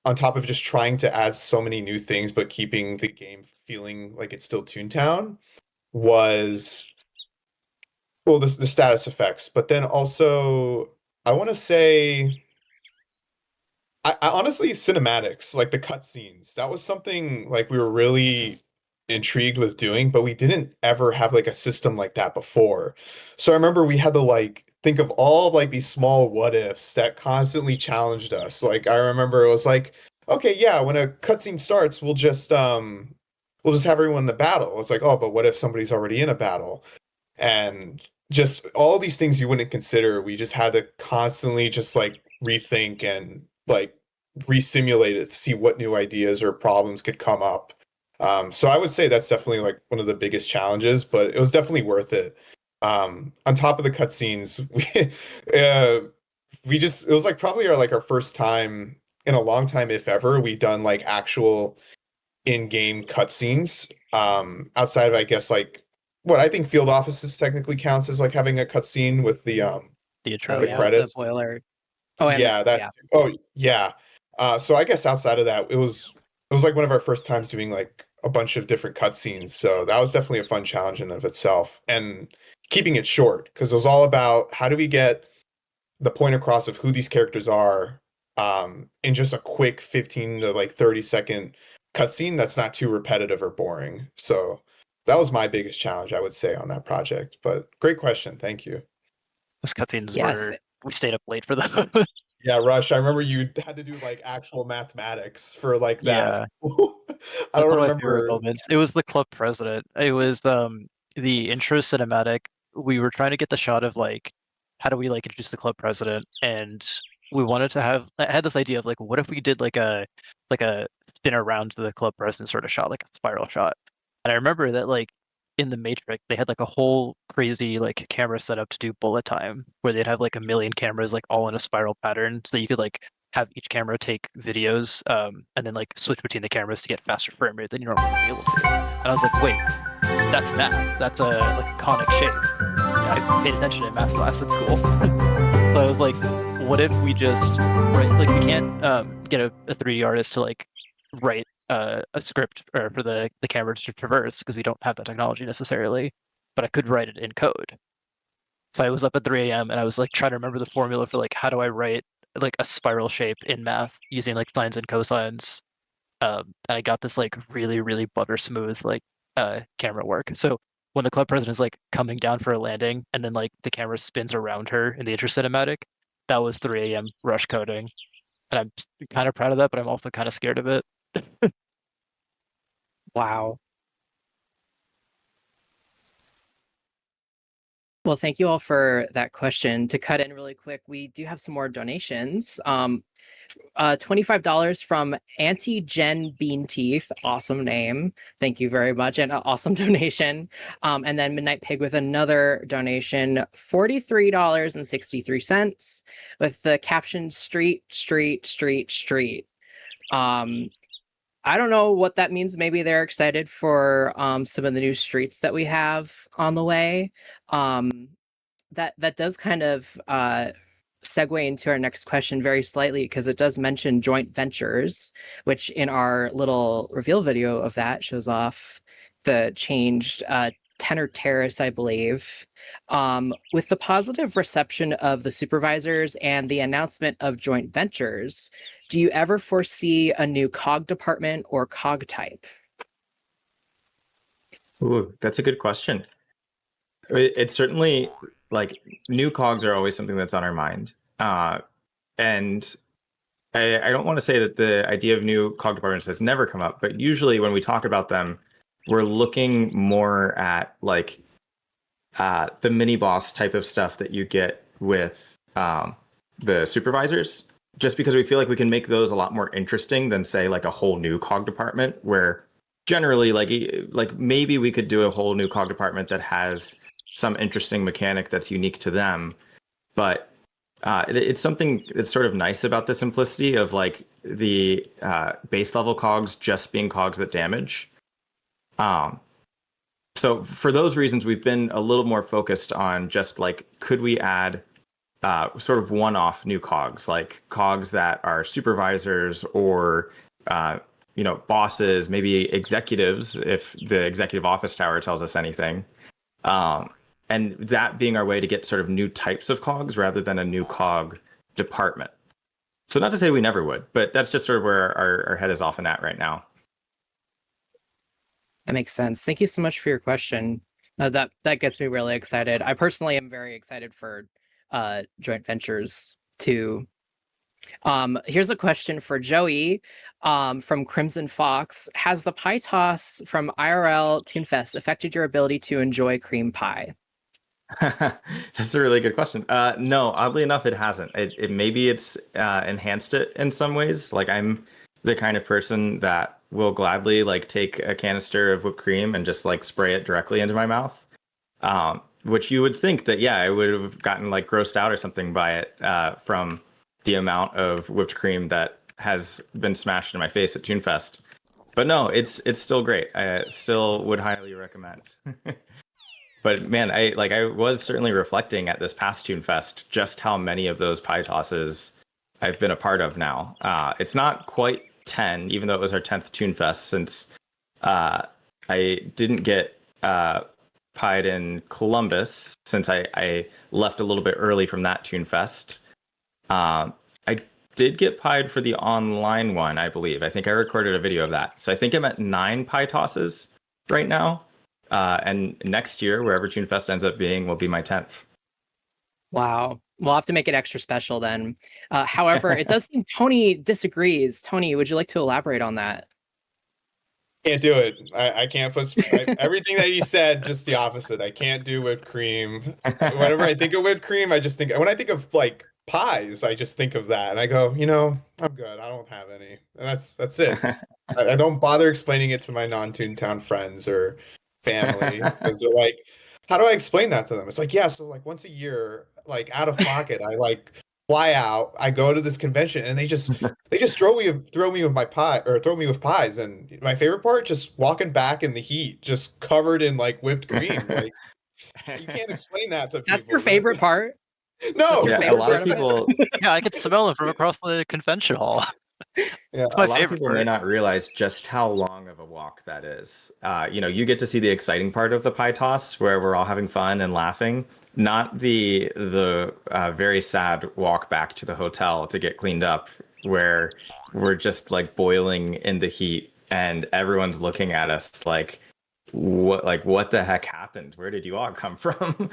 on top of just trying to add so many new things but keeping the game feeling like it's still Toontown, was well the status effects, but then also I want to say I honestly cinematics, like the cutscenes, that was something like we were really intrigued with doing, but we didn't ever have like a system like that before. So I remember we had to like think of all like these small what ifs that constantly challenged us. Like I remember it was like, okay, yeah, when a cutscene starts, we'll just have everyone in the battle. It's like, oh, but what if somebody's already in a battle? And just all these things you wouldn't consider, we just had to constantly just like rethink and like re-simulate it to see what new ideas or problems could come up. So I would say that's definitely like one of the biggest challenges, but it was definitely worth it. On top of the cutscenes, we just, it was like probably our first time in a long time, if ever, we done like actual in-game cutscenes. Outside of, I guess, like what I think field offices technically counts as like having a cutscene with
The
Oh
intro.
yeah, with the
credits.
boiler. Oh, and
Yeah, that.
yeah.
Oh, yeah. So I guess outside of that, it was like one of our first times doing like a bunch of different cutscenes. So that was definitely a fun challenge in of itself, and keeping it short because it was all about how do we get the point across of who these characters are, in just a quick 15 to like 30-second cutscene that's not too repetitive or boring. So that was my biggest challenge, I would say, on that project. But great question, thank you.
Those cutscenes
Yes.
we stayed up late for those.
Yeah, Rush, I remember you had to do like actual mathematics for like that.
Yeah.
I
That's
don't
one of my favorite
remember.
moments. It was the club president. It was the intro cinematic. We were trying to get the shot of like how do we like introduce the club president, and we wanted to have I had this idea of like what if we did like a spin around the club president sort of shot, like a spiral shot. And I remember that like in the Matrix they had like a whole crazy like camera setup to do bullet time where they'd have like a million cameras like all in a spiral pattern so that you could like have each camera take videos and then like switch between the cameras to get faster frame rate than you normally would be able to. And I was like, wait, that's math. That's a like conic shape. Yeah, I paid attention in math class at school. So I was like, what if we just write like we can't get a 3D artist to like write a script or for the camera to traverse because we don't have that technology necessarily, but I could write it in code. So I was up at 3 a.m. and I was like trying to remember the formula for like how do I write like a spiral shape in math using like sines and cosines. And I got this like really, really butter smooth like camera work. So when the club president is like coming down for a landing and then like the camera spins around her in the intro cinematic, that was 3 a.m. rush coding. And I'm kind of proud of that, but I'm also kind of scared of it.
Wow. Well, thank you all for that question. To cut in really quick, we do have some more donations. $25 from Auntie Jen Bean Teeth. Awesome name. Thank you very much. And an awesome donation. And then Midnight Pig with another donation, $43.63 with the caption street, street, street, street. I don't know what that means. Maybe they're excited for some of the new streets that we have on the way. That does kind of segue into our next question very slightly because it does mention joint ventures, which in our little reveal video of that shows off the changed Tenor Terrace, I believe. With the positive reception of the supervisors and the announcement of joint ventures, do you ever foresee a new cog department or cog type?
Ooh, that's a good question. It's certainly like new cogs are always something that's on our mind. And I don't want to say that the idea of new cog departments has never come up, but usually when we talk about them, we're looking more at like the mini boss type of stuff that you get with the supervisors, just because we feel like we can make those a lot more interesting than say like a whole new cog department where generally, like maybe we could do a whole new cog department that has some interesting mechanic that's unique to them, but it's something that's sort of nice about the simplicity of like the base level cogs just being cogs that damage. So for those reasons, we've been a little more focused on just like, could we add sort of one-off new cogs, like cogs that are supervisors or bosses, maybe executives, if the executive office tower tells us anything. And that being our way to get sort of new types of cogs rather than a new cog department. So not to say we never would, but that's just sort of where our head is often at right now.
That makes sense. Thank you so much for your question. That gets me really excited. I personally am very excited for joint ventures too. Here's a question for Joey from Crimson Fox. Has the pie toss from IRL ToonFest affected your ability to enjoy cream pie?
That's a really good question. No, oddly enough, it hasn't. It maybe it's enhanced it in some ways. Like I'm the kind of person that will gladly like take a canister of whipped cream and just like spray it directly into my mouth. Which you would think that I would have gotten like grossed out or something by it from the amount of whipped cream that has been smashed in my face at ToonFest. But no, it's still great. I still would highly recommend. But man, I was certainly reflecting at this past ToonFest just how many of those pie tosses I've been a part of now. It's not quite 10, even though it was our 10th ToonFest, since I didn't get pied in Columbus, since I left a little bit early from that ToonFest. I did get pied for the online one, I believe. I think I recorded a video of that. So I think I'm at 9 pie tosses right now. And next year, wherever ToonFest ends up being, will be my 10th.
Wow. We'll have to make it extra special then. However, it does seem Tony disagrees. Tony, would you like to elaborate on that?
Can't do it. I can't put everything that he said, just the opposite. I can't do whipped cream. Whenever I think of whipped cream, I just think, when I think of like pies, I just think of that. And I go, I'm good. I don't have any. And that's it. I don't bother explaining it to my non-Toontown friends or family because they're like, how do I explain that to them? It's like, yeah, so like once a year, like out of pocket, I like fly out, I go to this convention and they just throw me with my pie or throw me with pies. And my favorite part, just walking back in the heat, just covered in like whipped cream. Like you can't explain that to people.
That's your favorite part?
No,
That's your favorite
a lot of people.
Yeah, I could smell them from across the convention hall.
Yeah,
my
a lot of
favorite
people
part.
may not realize just how long of a walk that is. You get to see the exciting part of the pie toss where we're all having fun and laughing, not the very sad walk back to the hotel to get cleaned up, where we're just like boiling in the heat and everyone's looking at us like, what the heck happened? Where did you all come from?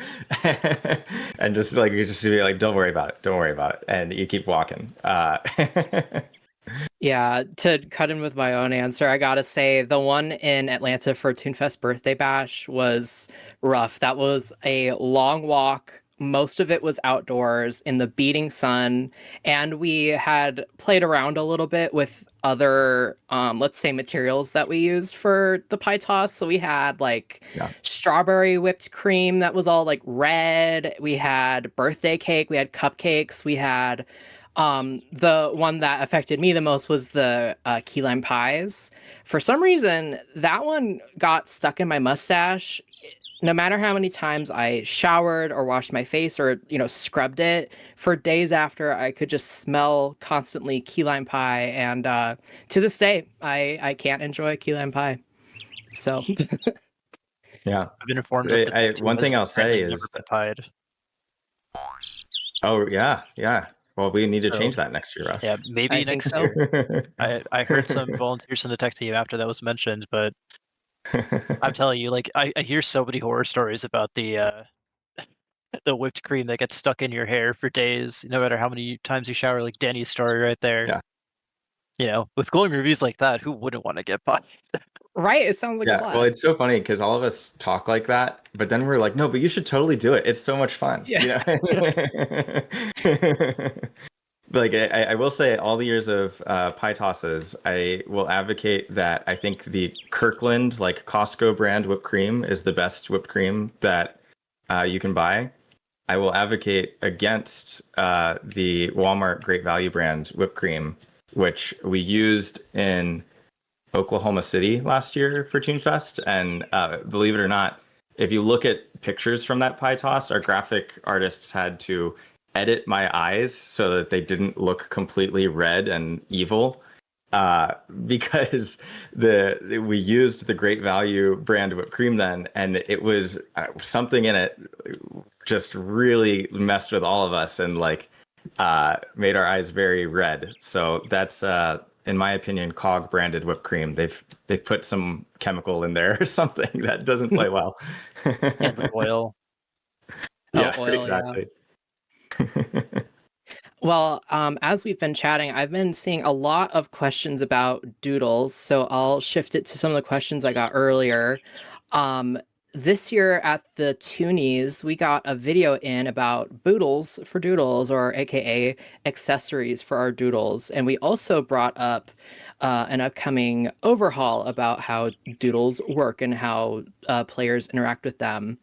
And just like you just be like, don't worry about it, and you keep walking.
Yeah, to cut in with my own answer, I gotta say the one in Atlanta for ToonFest Birthday Bash was rough. That was a long walk. Most of it was outdoors in the beating sun, and we had played around a little bit with other, let's say, materials that we used for the pie toss. So we had like strawberry whipped cream that was all like red. We had birthday cake. We had cupcakes. We had the one that affected me the most was the key lime pies. For some reason, that one got stuck in my mustache. No matter how many times I showered or washed my face or, scrubbed it, for days after, I could just smell constantly key lime pie. And to this day, I can't enjoy key lime pie. So,
yeah.
I've been informed that
one thing I'll say is
never been pied.
Oh yeah. Well, we need to change that next year, Rush.
Yeah, maybe next year. I heard some volunteers in the tech team after that was mentioned, but I'm telling you, like I hear so many horror stories about the whipped cream that gets stuck in your hair for days, no matter how many times you shower. Like Danny's story right there. Yeah. With glowing reviews like that, who wouldn't want to get pied?
Right? It sounds like a blast.
Well, it's so funny because all of us talk like that, but then we're like, no, but you should totally do it. It's so much fun.
Yeah.
like I will say, all the years of pie tosses, I will advocate that I think the Kirkland, like Costco brand whipped cream, is the best whipped cream that you can buy. I will advocate against the Walmart Great Value brand whipped cream, which we used in Oklahoma City last year for ToonFest. And believe it or not, if you look at pictures from that pie toss, our graphic artists had to edit my eyes so that they didn't look completely red and evil, because we used the Great Value brand whipped cream then, and it was something in it just really messed with all of us and like made our eyes very red. So that's in my opinion, COG branded whipped cream. They've put some chemical in there or something that doesn't play well.
Oil.
Yeah,
oil,
exactly.
Well, as we've been chatting, I've been seeing a lot of questions about doodles, so I'll shift it to some of the questions I got earlier. This year at the Toonies, we got a video in about boodles for doodles, or AKA accessories for our doodles, and we also brought up an upcoming overhaul about how doodles work and how players interact with them.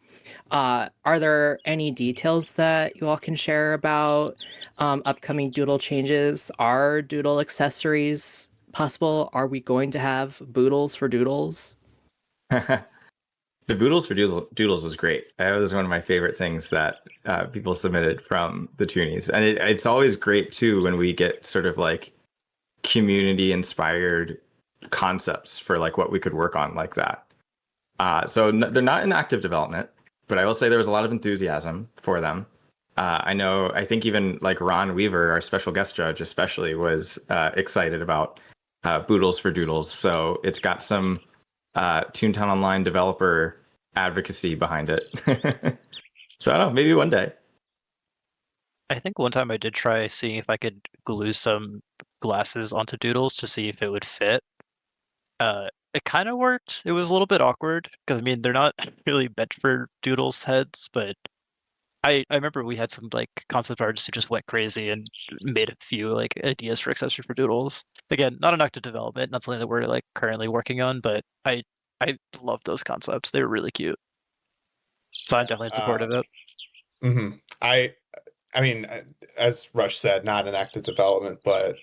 Are there any details that you all can share about upcoming doodle changes? Are doodle accessories possible? Are we going to have boodles for doodles?
The Boodles for Doodles was great. That was one of my favorite things that people submitted from the Toonies. And it's always great, too, when we get sort of like community-inspired concepts for like what we could work on like that. So they're not in active development, but I will say there was a lot of enthusiasm for them. I think even like Ron Weaver, our special guest judge especially, was excited about Boodles for Doodles. So it's got some Toontown Online developer advocacy behind it. So I don't know, maybe one day.
I think one time I did try seeing if I could glue some glasses onto doodles to see if it would fit. It kind of worked. It was a little bit awkward because I mean they're not really meant for doodles heads, but I remember we had some like concept artists who just went crazy and made a few like ideas for accessory for doodles. Again, not an active development, not something that we're like currently working on, but I love those concepts. They were really cute. So I'm definitely in support of it.
Mm-hmm. I mean, as Rush said, not an active development, but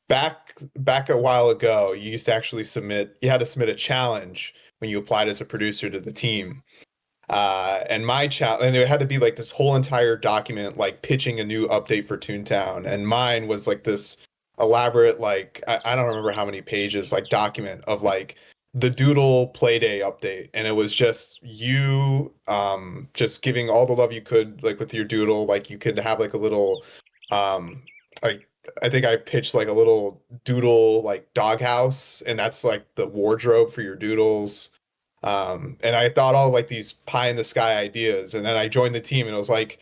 back a while ago, you used to actually you had to submit a challenge when you applied as a producer to the team. And my challenge, and it had to be like this whole entire document, like pitching a new update for Toontown. And mine was like this elaborate, like, I don't remember how many pages, like document of like the Doodle Playday update. And it was just you just giving all the love you could, like with your Doodle. Like you could have like a little, like, I think I pitched like a little Doodle like doghouse, and that's like the wardrobe for your Doodles. And I thought all like these pie in the sky ideas, and then I joined the team, and it was like,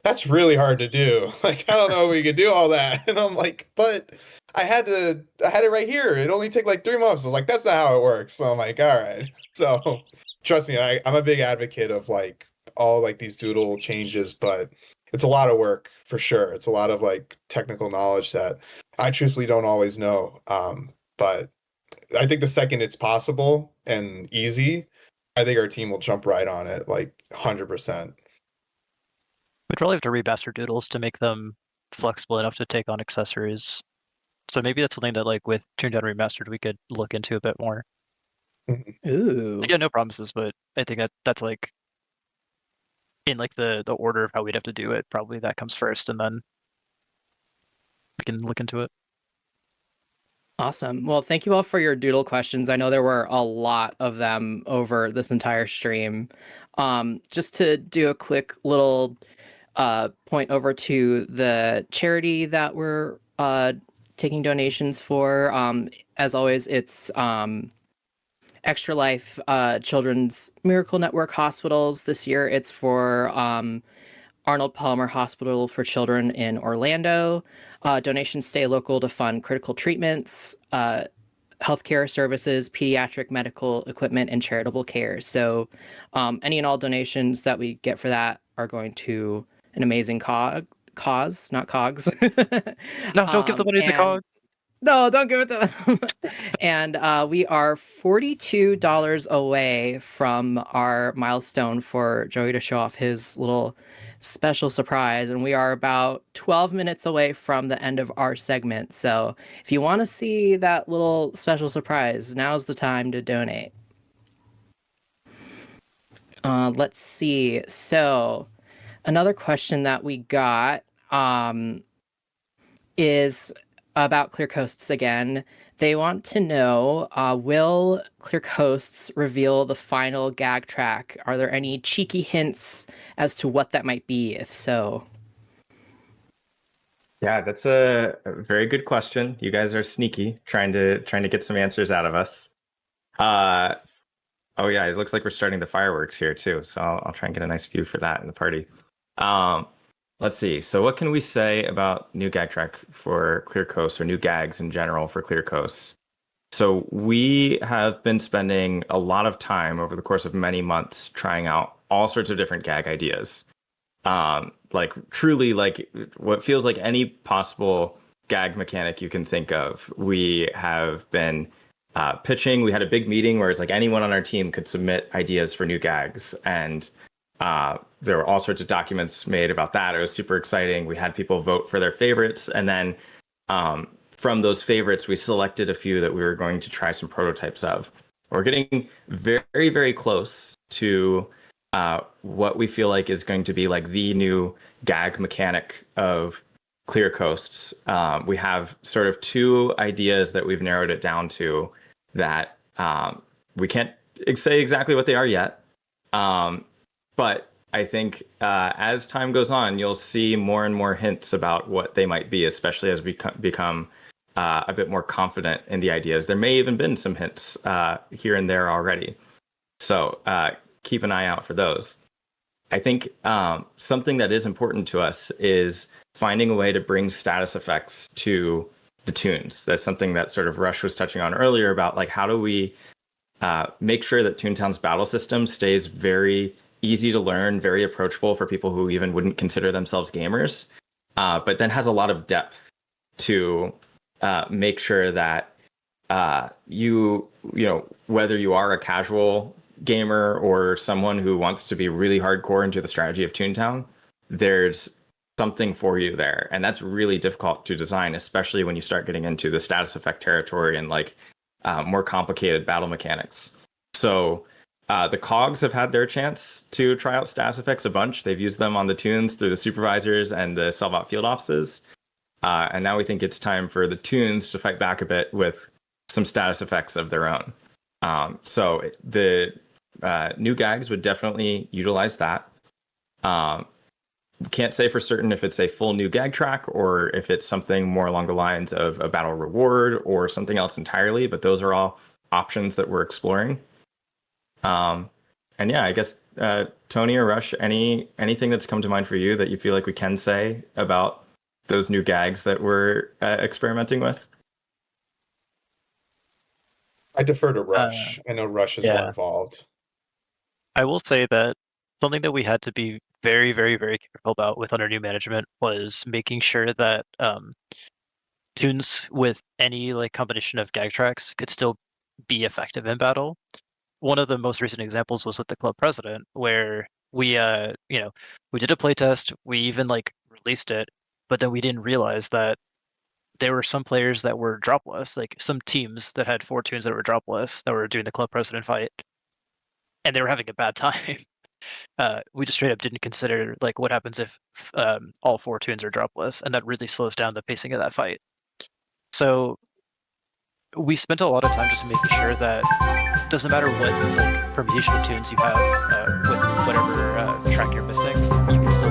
that's really hard to do. Like, I don't know if we could do all that. And I'm like, but I had it right here. It only took like 3 months. I was like, that's not how it works. So I'm like, all right. So trust me, I'm a big advocate of like all like these doodle changes, but it's a lot of work for sure. It's a lot of like technical knowledge that I truthfully don't always know. But I think the second it's possible and easy, I think our team will jump right on it, like 100%.
We'd probably have to remaster doodles to make them flexible enough to take on accessories. So maybe that's something that like with Toontown Remastered we could look into a bit more.
Ooh.
Again, no promises, but I think that's like in like the order of how we'd have to do it. Probably that comes first, and then we can look into it.
Awesome. Well, thank you all for your doodle questions. I know there were a lot of them over this entire stream. Just to do a quick little point over to the charity that we're taking donations for. As always, it's Extra Life Children's Miracle Network Hospitals. This year it's for Arnold Palmer Hospital for Children in Orlando. Donations stay local to fund critical treatments, healthcare services, pediatric medical equipment, and charitable care. So any and all donations that we get for that are going to an amazing cause, not cogs.
No, don't give the money to the
And
cog.
no, don't give it to them. And we are $42 away from our milestone for Joey to show off his little special surprise. And we are about 12 minutes away from the end of our segment. So if you want to see that little special surprise, now's the time to donate. Let's see. So another question that we got is about Clear Coasts again. They want to know, will Clear Coasts reveal the final gag track? Are there any cheeky hints as to what that might be, if so?
Yeah, that's a very good question. You guys are sneaky, trying to get some answers out of us. Oh yeah, it looks like we're starting the fireworks here too, so I'll try and get a nice view for that in the party. Let's see. So what can we say about new gag track for Clear Coast, or new gags in general for Clear Coast? So we have been spending a lot of time over the course of many months trying out all sorts of different gag ideas. Like truly like what feels like any possible gag mechanic you can think of. We have been pitching. We had a big meeting where it's like anyone on our team could submit ideas for new gags, and there were all sorts of documents made about that. It was super exciting. We had people vote for their favorites, and then from those favorites, we selected a few that we were going to try some prototypes of. We're getting very, very close to what we feel like is going to be like the new gag mechanic of Clear Coasts. We have sort of two ideas that we've narrowed it down to that we can't say exactly what they are yet. But I think as time goes on, you'll see more and more hints about what they might be, especially as we become a bit more confident in the ideas. There may even been some hints here and there already. So keep an eye out for those. I think something that is important to us is finding a way to bring status effects to the tunes. That's something that sort of Rush was touching on earlier about like how do we make sure that Toontown's battle system stays very easy to learn, very approachable for people who even wouldn't consider themselves gamers, but then has a lot of depth to make sure that you know, whether you are a casual gamer or someone who wants to be really hardcore into the strategy of Toontown, there's something for you there. And that's really difficult to design, especially when you start getting into the status effect territory and like more complicated battle mechanics. So the cogs have had their chance to try out status effects a bunch. They've used them on the tunes through the supervisors and the Selvot field offices. And now we think it's time for the tunes to fight back a bit with some status effects of their own. So the new gags would definitely utilize that. Can't say for certain if it's a full new gag track or if it's something more along the lines of a battle reward or something else entirely, but those are all options that we're exploring. And yeah, I guess Tony or Rush, anything that's come to mind for you that you feel like we can say about those new gags that we're experimenting with?
I defer to Rush. I know Rush is more involved.
I will say that something that we had to be very, very, very careful about with under new management was making sure that tunes with any like combination of gag tracks could still be effective in battle. One of the most recent examples was with the club president, where we we did a playtest, we even like released it, but then we didn't realize that there were some players that were dropless, like some teams that had 4 tunes that were dropless that were doing the club president fight, and they were having a bad time. We just straight up didn't consider like what happens if all 4 tunes are dropless, and that really slows down the pacing of that fight. So we spent a lot of time just making sure that doesn't matter what like permutation of tunes you have with whatever track you're missing, you can still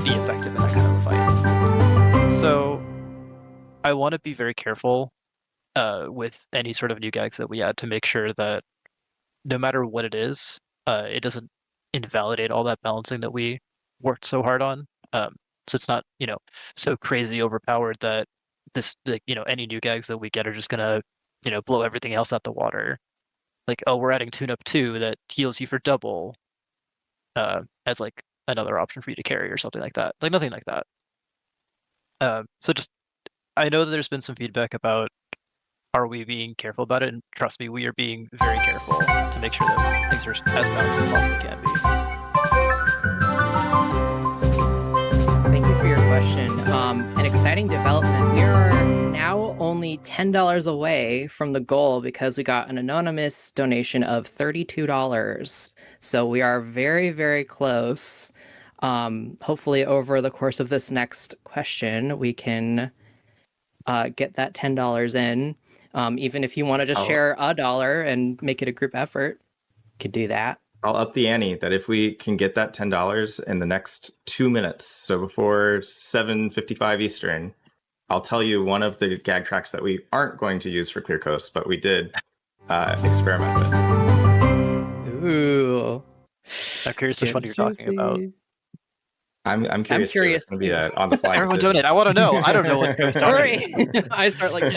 be effective in that kind of a fight. So I want to be very careful with any sort of new gags that we add to make sure that no matter what it is, it doesn't invalidate all that balancing that we worked so hard on. So it's not, so crazy overpowered that this, like, any new gags that we get are just gonna, blow everything else out the water. Like, oh, we're adding Tune Up 2 that heals you for double as like another option for you to carry or something like that. Like nothing like that. So just I know that there's been some feedback about are we being careful about it, and trust me, we are being very careful to make sure that things are as balanced as possibly can be.
Thank you for your question. An exciting development. We are now only $10 away from the goal because we got an anonymous donation of $32. So we are very, very close. Hopefully over the course of this next question, we can get that $10 in. Even if you want to just share $1 and make it a group effort, you could do that.
I'll up the ante that if we can get that $10 in the next 2 minutes, so before 7:55 Eastern, I'll tell you one of the gag tracks that we aren't going to use for Clear Coast, but we did experiment with.
Ooh.
I'm curious which one you're talking about.
I'm curious, too. It's going to be on the fly.
Everyone donate. I want to know. I don't know what Joe's talking
about. I start like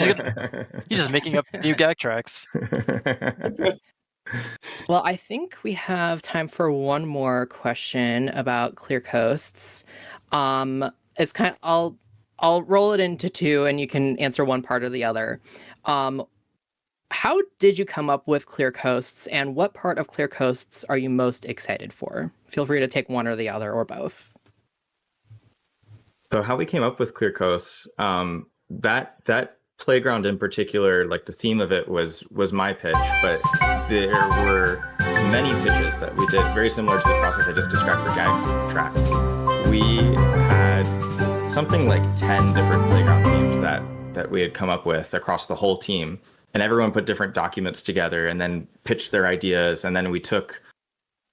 he's just making up new gag tracks.
Well, I think we have time for one more question about Clear Coasts. It's kind of, I'll roll it into two and you can answer one part or the other. How did you come up with Clear Coasts, and what part of Clear Coasts are you most excited for? Feel free to take one or the other or both.
So how we came up with Clear Coasts, that playground in particular, like the theme of it was my pitch, but there were many pitches that we did very similar to the process I just described for gag tracks. We had something like 10 different playground themes that we had come up with across the whole team, and everyone put different documents together and then pitched their ideas, and then we took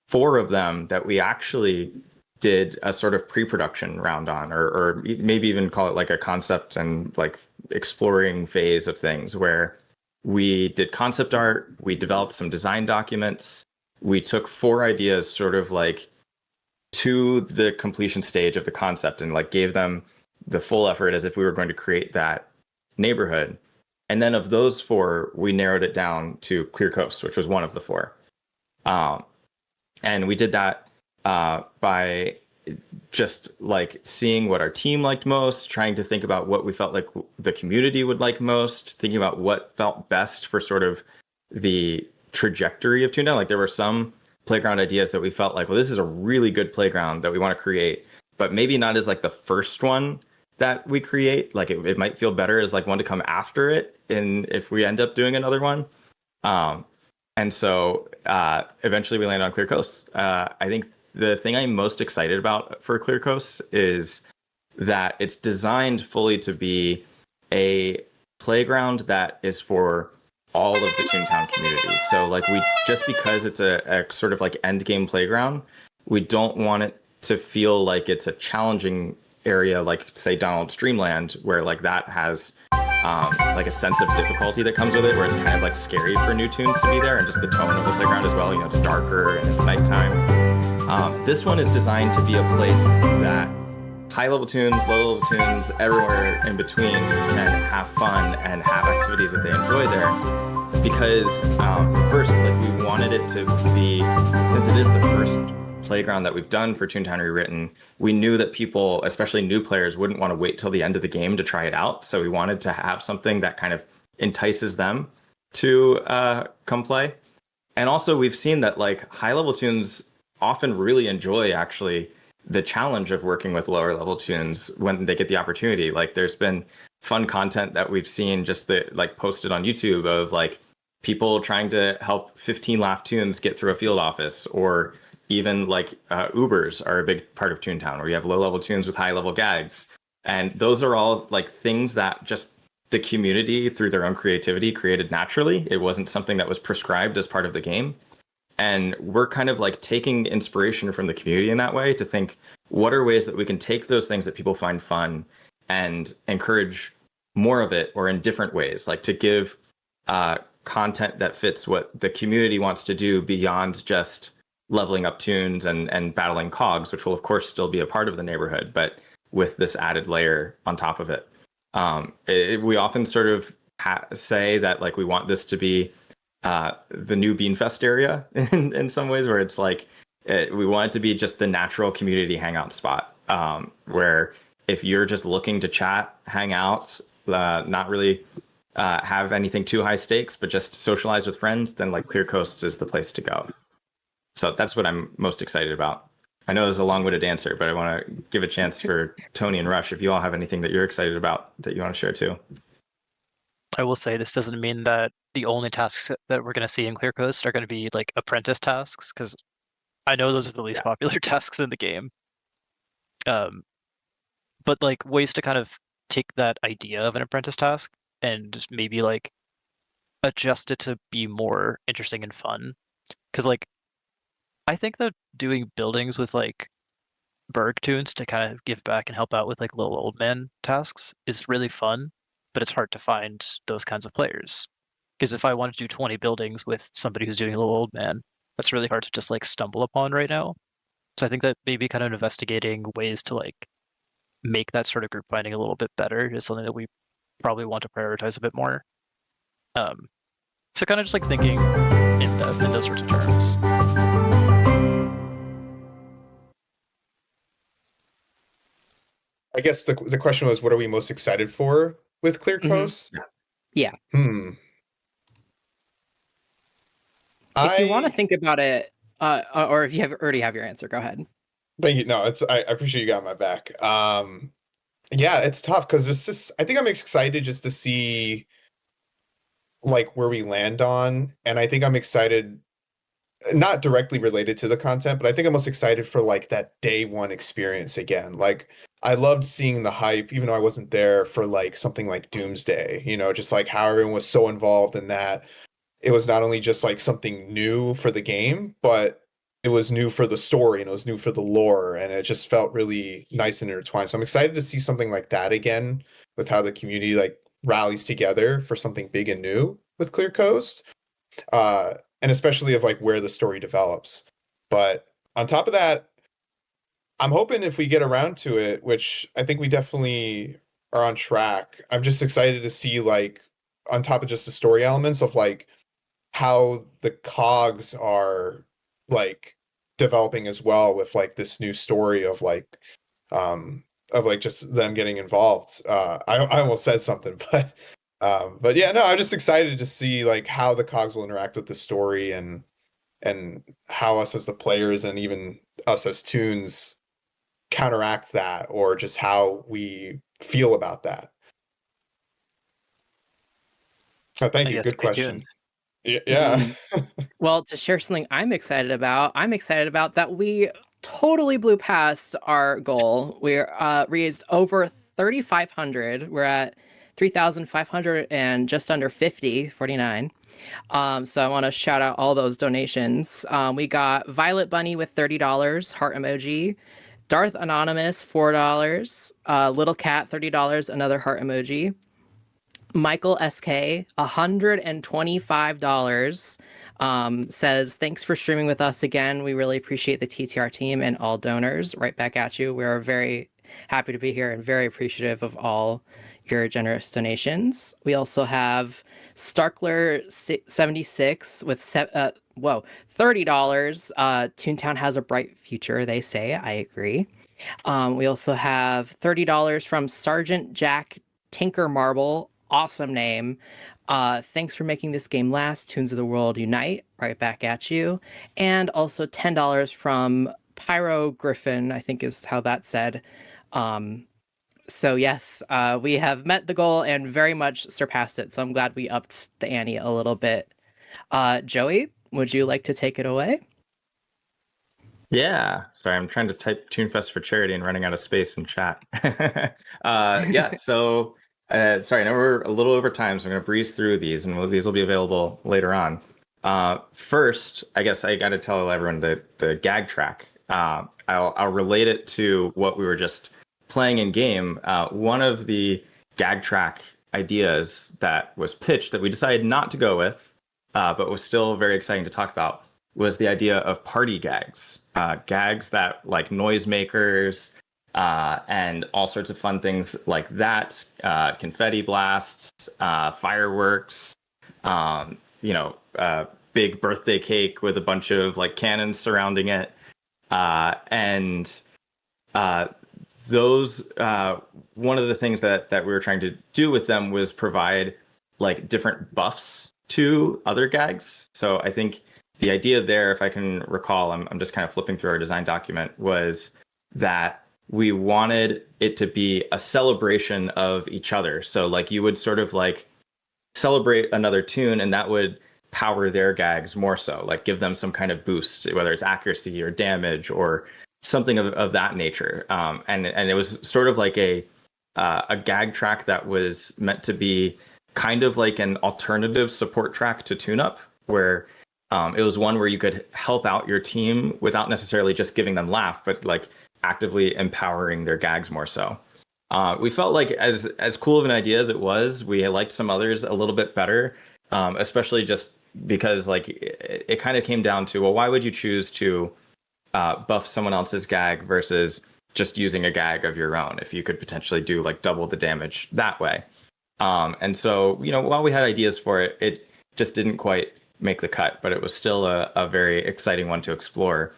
4 of them that we actually did a sort of pre-production round on, or maybe even call it like a concept and like exploring phase of things, where we did concept art, we developed some design documents, we took 4 ideas sort of like to the completion stage of the concept and like gave them the full effort as if we were going to create that neighborhood. And then of those 4, we narrowed it down to Clear Coast, which was one of the 4. And we did that by just like seeing what our team liked most, trying to think about what we felt like the community would like most, thinking about what felt best for sort of the trajectory of Toontown. Like there were some playground ideas that we felt like, well, this is a really good playground that we want to create, but maybe not as like the first one that we create. Like it might feel better as like one to come after it, and if we end up doing another one. And so eventually we landed on Clear Coast. I think the thing I'm most excited about for Clear Coast is that it's designed fully to be a playground that is for all of the Toontown community. So like just because it's a sort of like end game playground, we don't want it to feel like it's a challenging area like say Donald's Dreamland, where like that has like a sense of difficulty that comes with it, where it's kind of like scary for new toons to be there, and just the tone of the playground as well. You know, it's darker and it's nighttime. This one is designed to be a place that high-level toons, low-level toons, everywhere in between can have fun and have activities that they enjoy there. Because first, like we wanted it to be, since it is the first playground that we've done for Toontown Rewritten, we knew that people, especially new players, wouldn't want to wait till the end of the game to try it out. So we wanted to have something that kind of entices them to come play. And also we've seen that like high-level toons often really enjoy actually the challenge of working with lower level toons when they get the opportunity. Like there's been fun content that we've seen just like posted on YouTube of like people trying to help 15 laugh toons get through a field office, or even like Ubers are a big part of Toontown, where you have low level toons with high level gags. And those are all like things that just the community through their own creativity created naturally. It wasn't something that was prescribed as part of the game. And we're kind of like taking inspiration from the community in that way to think, what are ways that we can take those things that people find fun and encourage more of it, or in different ways, like to give content that fits what the community wants to do beyond just leveling up toons and battling cogs, which will of course still be a part of the neighborhood, but with this added layer on top of it. We often sort of say that like we want this to be the new Beanfest area in some ways, where it's like we want it to be just the natural community hangout spot, where if you're just looking to chat, hang out, not really have anything too high stakes, but just socialize with friends, then like Clear Coasts is the place to go. So that's what I'm most excited about. I know it was a long-winded answer, but I want to give a chance for Tony and Rush if you all have anything that you're excited about that you want to share too.
I will say this doesn't mean that the only tasks that we're going to see in Clear Coast are going to be like apprentice tasks, because I know those are the least popular tasks in the game. But like ways to kind of take that idea of an apprentice task and maybe like adjust it to be more interesting and fun. Because like I think that doing buildings with like Berg tunes to kind of give back and help out with like little old man tasks is really fun, but it's hard to find those kinds of players. Because if I want to do 20 buildings with somebody who's doing a little old man, that's really hard to just like stumble upon right now. So I think that maybe kind of investigating ways to like make that sort of group finding a little bit better is something that we probably want to prioritize a bit more. So kind of just like thinking in those sorts of terms.
I guess the question was, what are we most excited for with Clear Coast?
Yeah. If you want to think about it, or if you already have your answer, go ahead.
Thank you. No, I appreciate you got my back. Yeah, it's tough because it's just, I think I'm excited just to see like where we land on, and I think I'm excited, not directly related to the content, but I think I'm most excited for like that day one experience again. Like I loved seeing the hype, even though I wasn't there for like something like Doomsday, just like how everyone was so involved in that. It was not only just like something new for the game, but it was new for the story and it was new for the lore, and it just felt really nice and intertwined. So I'm excited to see something like that again, with how the community like rallies together for something big and new with Clear Coast. And especially of like where the story develops. But on top of that, I'm hoping if we get around to it, which I think we definitely are on track, I'm just excited to see like on top of just the story elements of like how the cogs are like developing as well, with like this new story of like just them getting involved. I almost said something, but yeah, no, I'm just excited to see like how the cogs will interact with the story, and how us as the players and even us as tunes counteract that, or just how we feel about that. Oh, thank you. Good question. Yeah.
Well, to share something I'm excited about that we totally blew past our goal. We raised over 3,500. We're at 3,500 and just under 49. So I want to shout out all those donations. We got Violet Bunny with $30, heart emoji. Darth Anonymous, $4. Little Cat, $30, another heart emoji. Michael SK, $125, says, thanks for streaming with us again. We really appreciate the TTR team and all donors. Right back at you. We are very happy to be here and very appreciative of all your generous donations. We also have Starkler76 with $30. Toontown has a bright future, they say. I agree. We also have $30 from Sergeant Jack Tinker Marble. Awesome name. Thanks for making this game last. Tunes of the World Unite. Right back at you. And also $10 from Pyro Griffin, I think is how that's said. So yes, we have met the goal and very much surpassed it. So I'm glad we upped the ante a little bit. Joey, would you like to take it away?
Yeah, sorry, I'm trying to type ToonFest for charity and running out of space in chat. Yeah, so sorry, I know we're a little over time, so I'm going to breeze through these, and these will be available later on. First, I guess I got to tell everyone the gag track. I'll relate it to what we were just playing in game. One of the gag track ideas that was pitched that we decided not to go with, but was still very exciting to talk about, was the idea of party gags. Gags that like noisemakers and all sorts of fun things like that. Confetti blasts, fireworks, big birthday cake with a bunch of like cannons surrounding it. And those one of the things that we were trying to do with them was provide like different buffs to other gags. So I think the idea there, if I can recall, I'm just kind of flipping through our design document, was that we wanted it to be a celebration of each other. So like you would sort of like celebrate another toon and that would power their gags more so, like give them some kind of boost, whether it's accuracy or damage or something of that nature. And it was sort of like a gag track that was meant to be kind of like an alternative support track to Tune Up, where it was one where you could help out your team without necessarily just giving them laugh, but like actively empowering their gags more so. We felt like as cool of an idea as it was, we liked some others a little bit better, especially just because like it kind of came down to, well, why would you choose to buff someone else's gag versus just using a gag of your own if you could potentially do like double the damage that way? And so, you know, while we had ideas for it, it just didn't quite make the cut, but it was still a very exciting one to explore.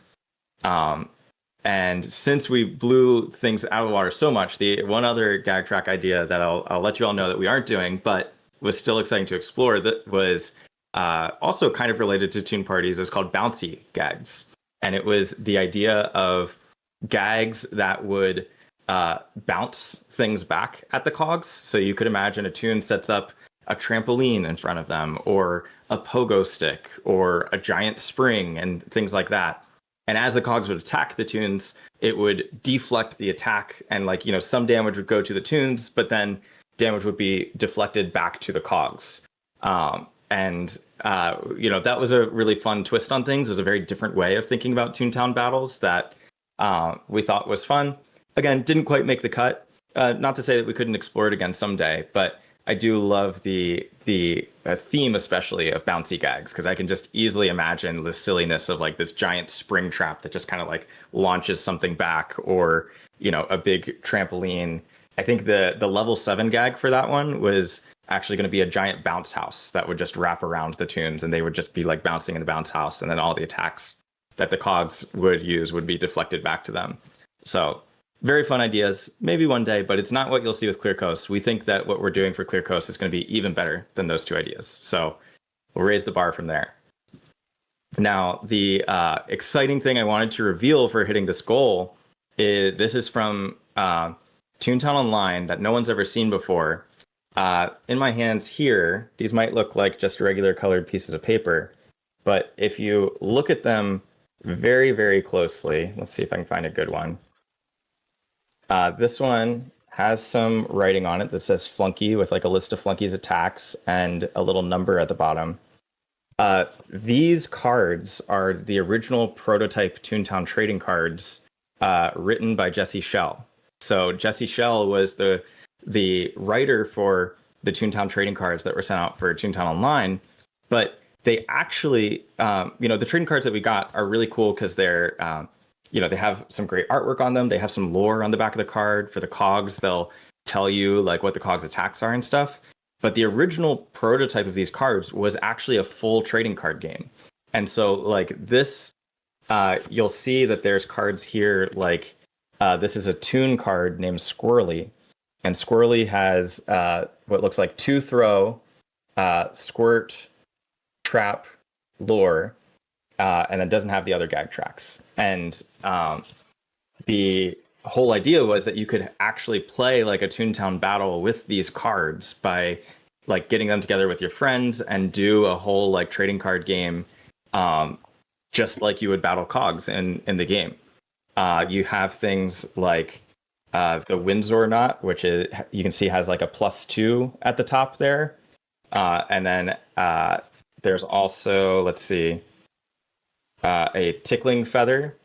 And since we blew things out of the water so much, the one other gag track idea that I'll let you all know that we aren't doing, but was still exciting to explore, that was also kind of related to Toon Parties, is called Bouncy Gags. And it was the idea of gags that would bounce things back at the cogs. So you could imagine a toon sets up a trampoline in front of them, or a pogo stick, or a giant spring, and things like that. And as the cogs would attack the toons, it would deflect the attack, and like, you know, some damage would go to the toons, but then damage would be deflected back to the cogs. You know, that was a really fun twist on things. It was a very different way of thinking about Toontown battles that we thought was fun. Again, didn't quite make the cut. Not to say that we couldn't explore it again someday, but I do love the theme, especially of bouncy gags, because I can just easily imagine the silliness of like this giant spring trap that just kind of like launches something back, or, you know, a big trampoline. I think the level 7 gag for that one was actually going to be a giant bounce house that would just wrap around the toons, and they would just be like bouncing in the bounce house, and then all the attacks that the cogs would use would be deflected back to them. So very fun ideas, maybe one day, but it's not what you'll see with Clear Coast. We think that what we're doing for Clear Coast is going to be even better than those two ideas. So we'll raise the bar from there. Now, the exciting thing I wanted to reveal for hitting this goal is this is from Toontown Online that no one's ever seen before. In my hands here, these might look like just regular colored pieces of paper, but if you look at them very, very closely, let's see if I can find a good one. This one has some writing on it that says Flunky, with like a list of Flunky's attacks and a little number at the bottom. These cards are the original prototype Toontown trading cards written by Jesse Schell. So Jesse Schell was the writer for the Toontown trading cards that were sent out for Toontown Online, but they actually, the trading cards that we got are really cool because they're, they have some great artwork on them. They have some lore on the back of the card. For the cogs, they'll tell you like what the cogs attacks are and stuff. But the original prototype of these cards was actually a full trading card game. And so like this, you'll see that there's cards here like this is a toon card named Squirrely. And Squirrely has what looks like 2 throw, squirt, trap, lore, and it doesn't have the other gag tracks. And the whole idea was that you could actually play like a Toontown battle with these cards by like getting them together with your friends and do a whole like trading card game, just like you would battle cogs in the game. You have things like the Windsor Knot, which is, you can see has like a +2 at the top there. And then there's also, let's see, a Tickling Feather,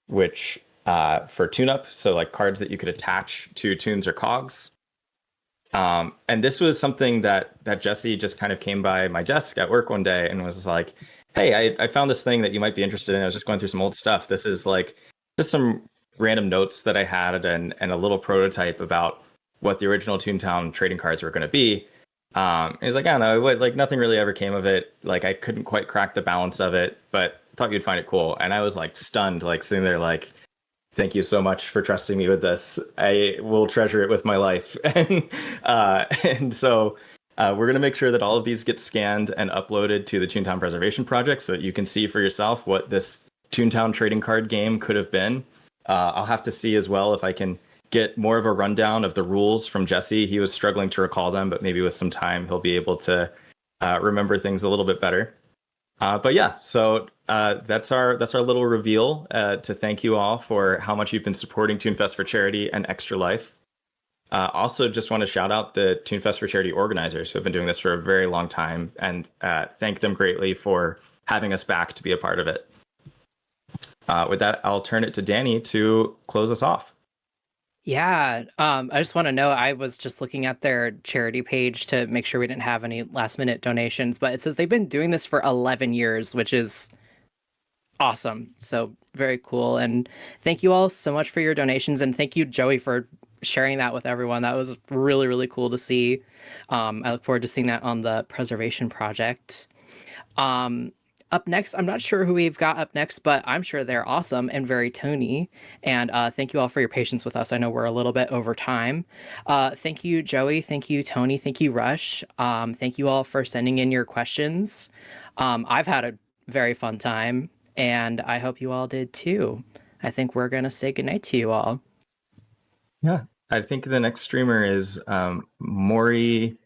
which for tune-up, so like cards that you could attach to toons or cogs. And this was something that Jesse just kind of came by my desk at work one day and was like, hey, I found this thing that you might be interested in. I was just going through some old stuff. This is like just some random notes that I had and a little prototype about what the original Toontown trading cards were going to be. He's like, I don't know, like nothing really ever came of it. Like I couldn't quite crack the balance of it, but thought you'd find it cool. And I was like stunned, like sitting there like, Thank you so much for trusting me with this. I will treasure it with my life. And so we're going to make sure that all of these get scanned and uploaded to the Toontown Preservation Project so that you can see for yourself what this Toontown trading card game could have been. I'll have to see as well if I can get more of a rundown of the rules from Jesse. He was struggling to recall them, but maybe with some time he'll be able to remember things a little bit better. But yeah, so that's our little reveal to thank you all for how much you've been supporting ToonFest for Charity and Extra Life. Also, just want to shout out the ToonFest for Charity organizers who have been doing this for a very long time, and thank them greatly for having us back to be a part of it. With that, I'll turn it to Danny to close us off.
Yeah, I just want to know, I was just looking at their charity page to make sure we didn't have any last minute donations, but it says they've been doing this for 11 years, which is awesome. So very cool. And thank you all so much for your donations. And thank you, Joey, for sharing that with everyone. That was really, really cool to see. I look forward to seeing that on the preservation project. Up next, I'm not sure who we've got up next, but I'm sure they're awesome and very Tony. And thank you all for your patience with us. I know we're a little bit over time. Thank you, Joey. Thank you, Tony. Thank you, Rush. Thank you all for sending in your questions. I've had a very fun time, and I hope you all did too. I think we're going to say goodnight to you all.
Yeah, I think the next streamer is Mori_Sinus.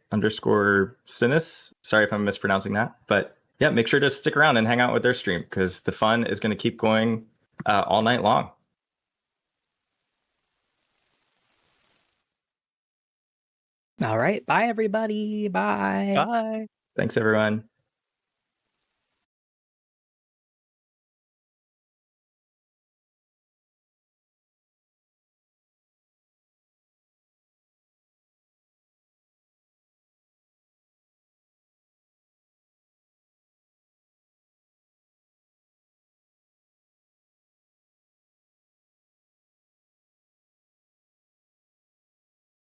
Sorry if I'm mispronouncing that, but yeah, make sure to stick around and hang out with their stream because the fun is going to keep going all night long.
All right. Bye, everybody. Bye.
Bye.
Thanks, everyone.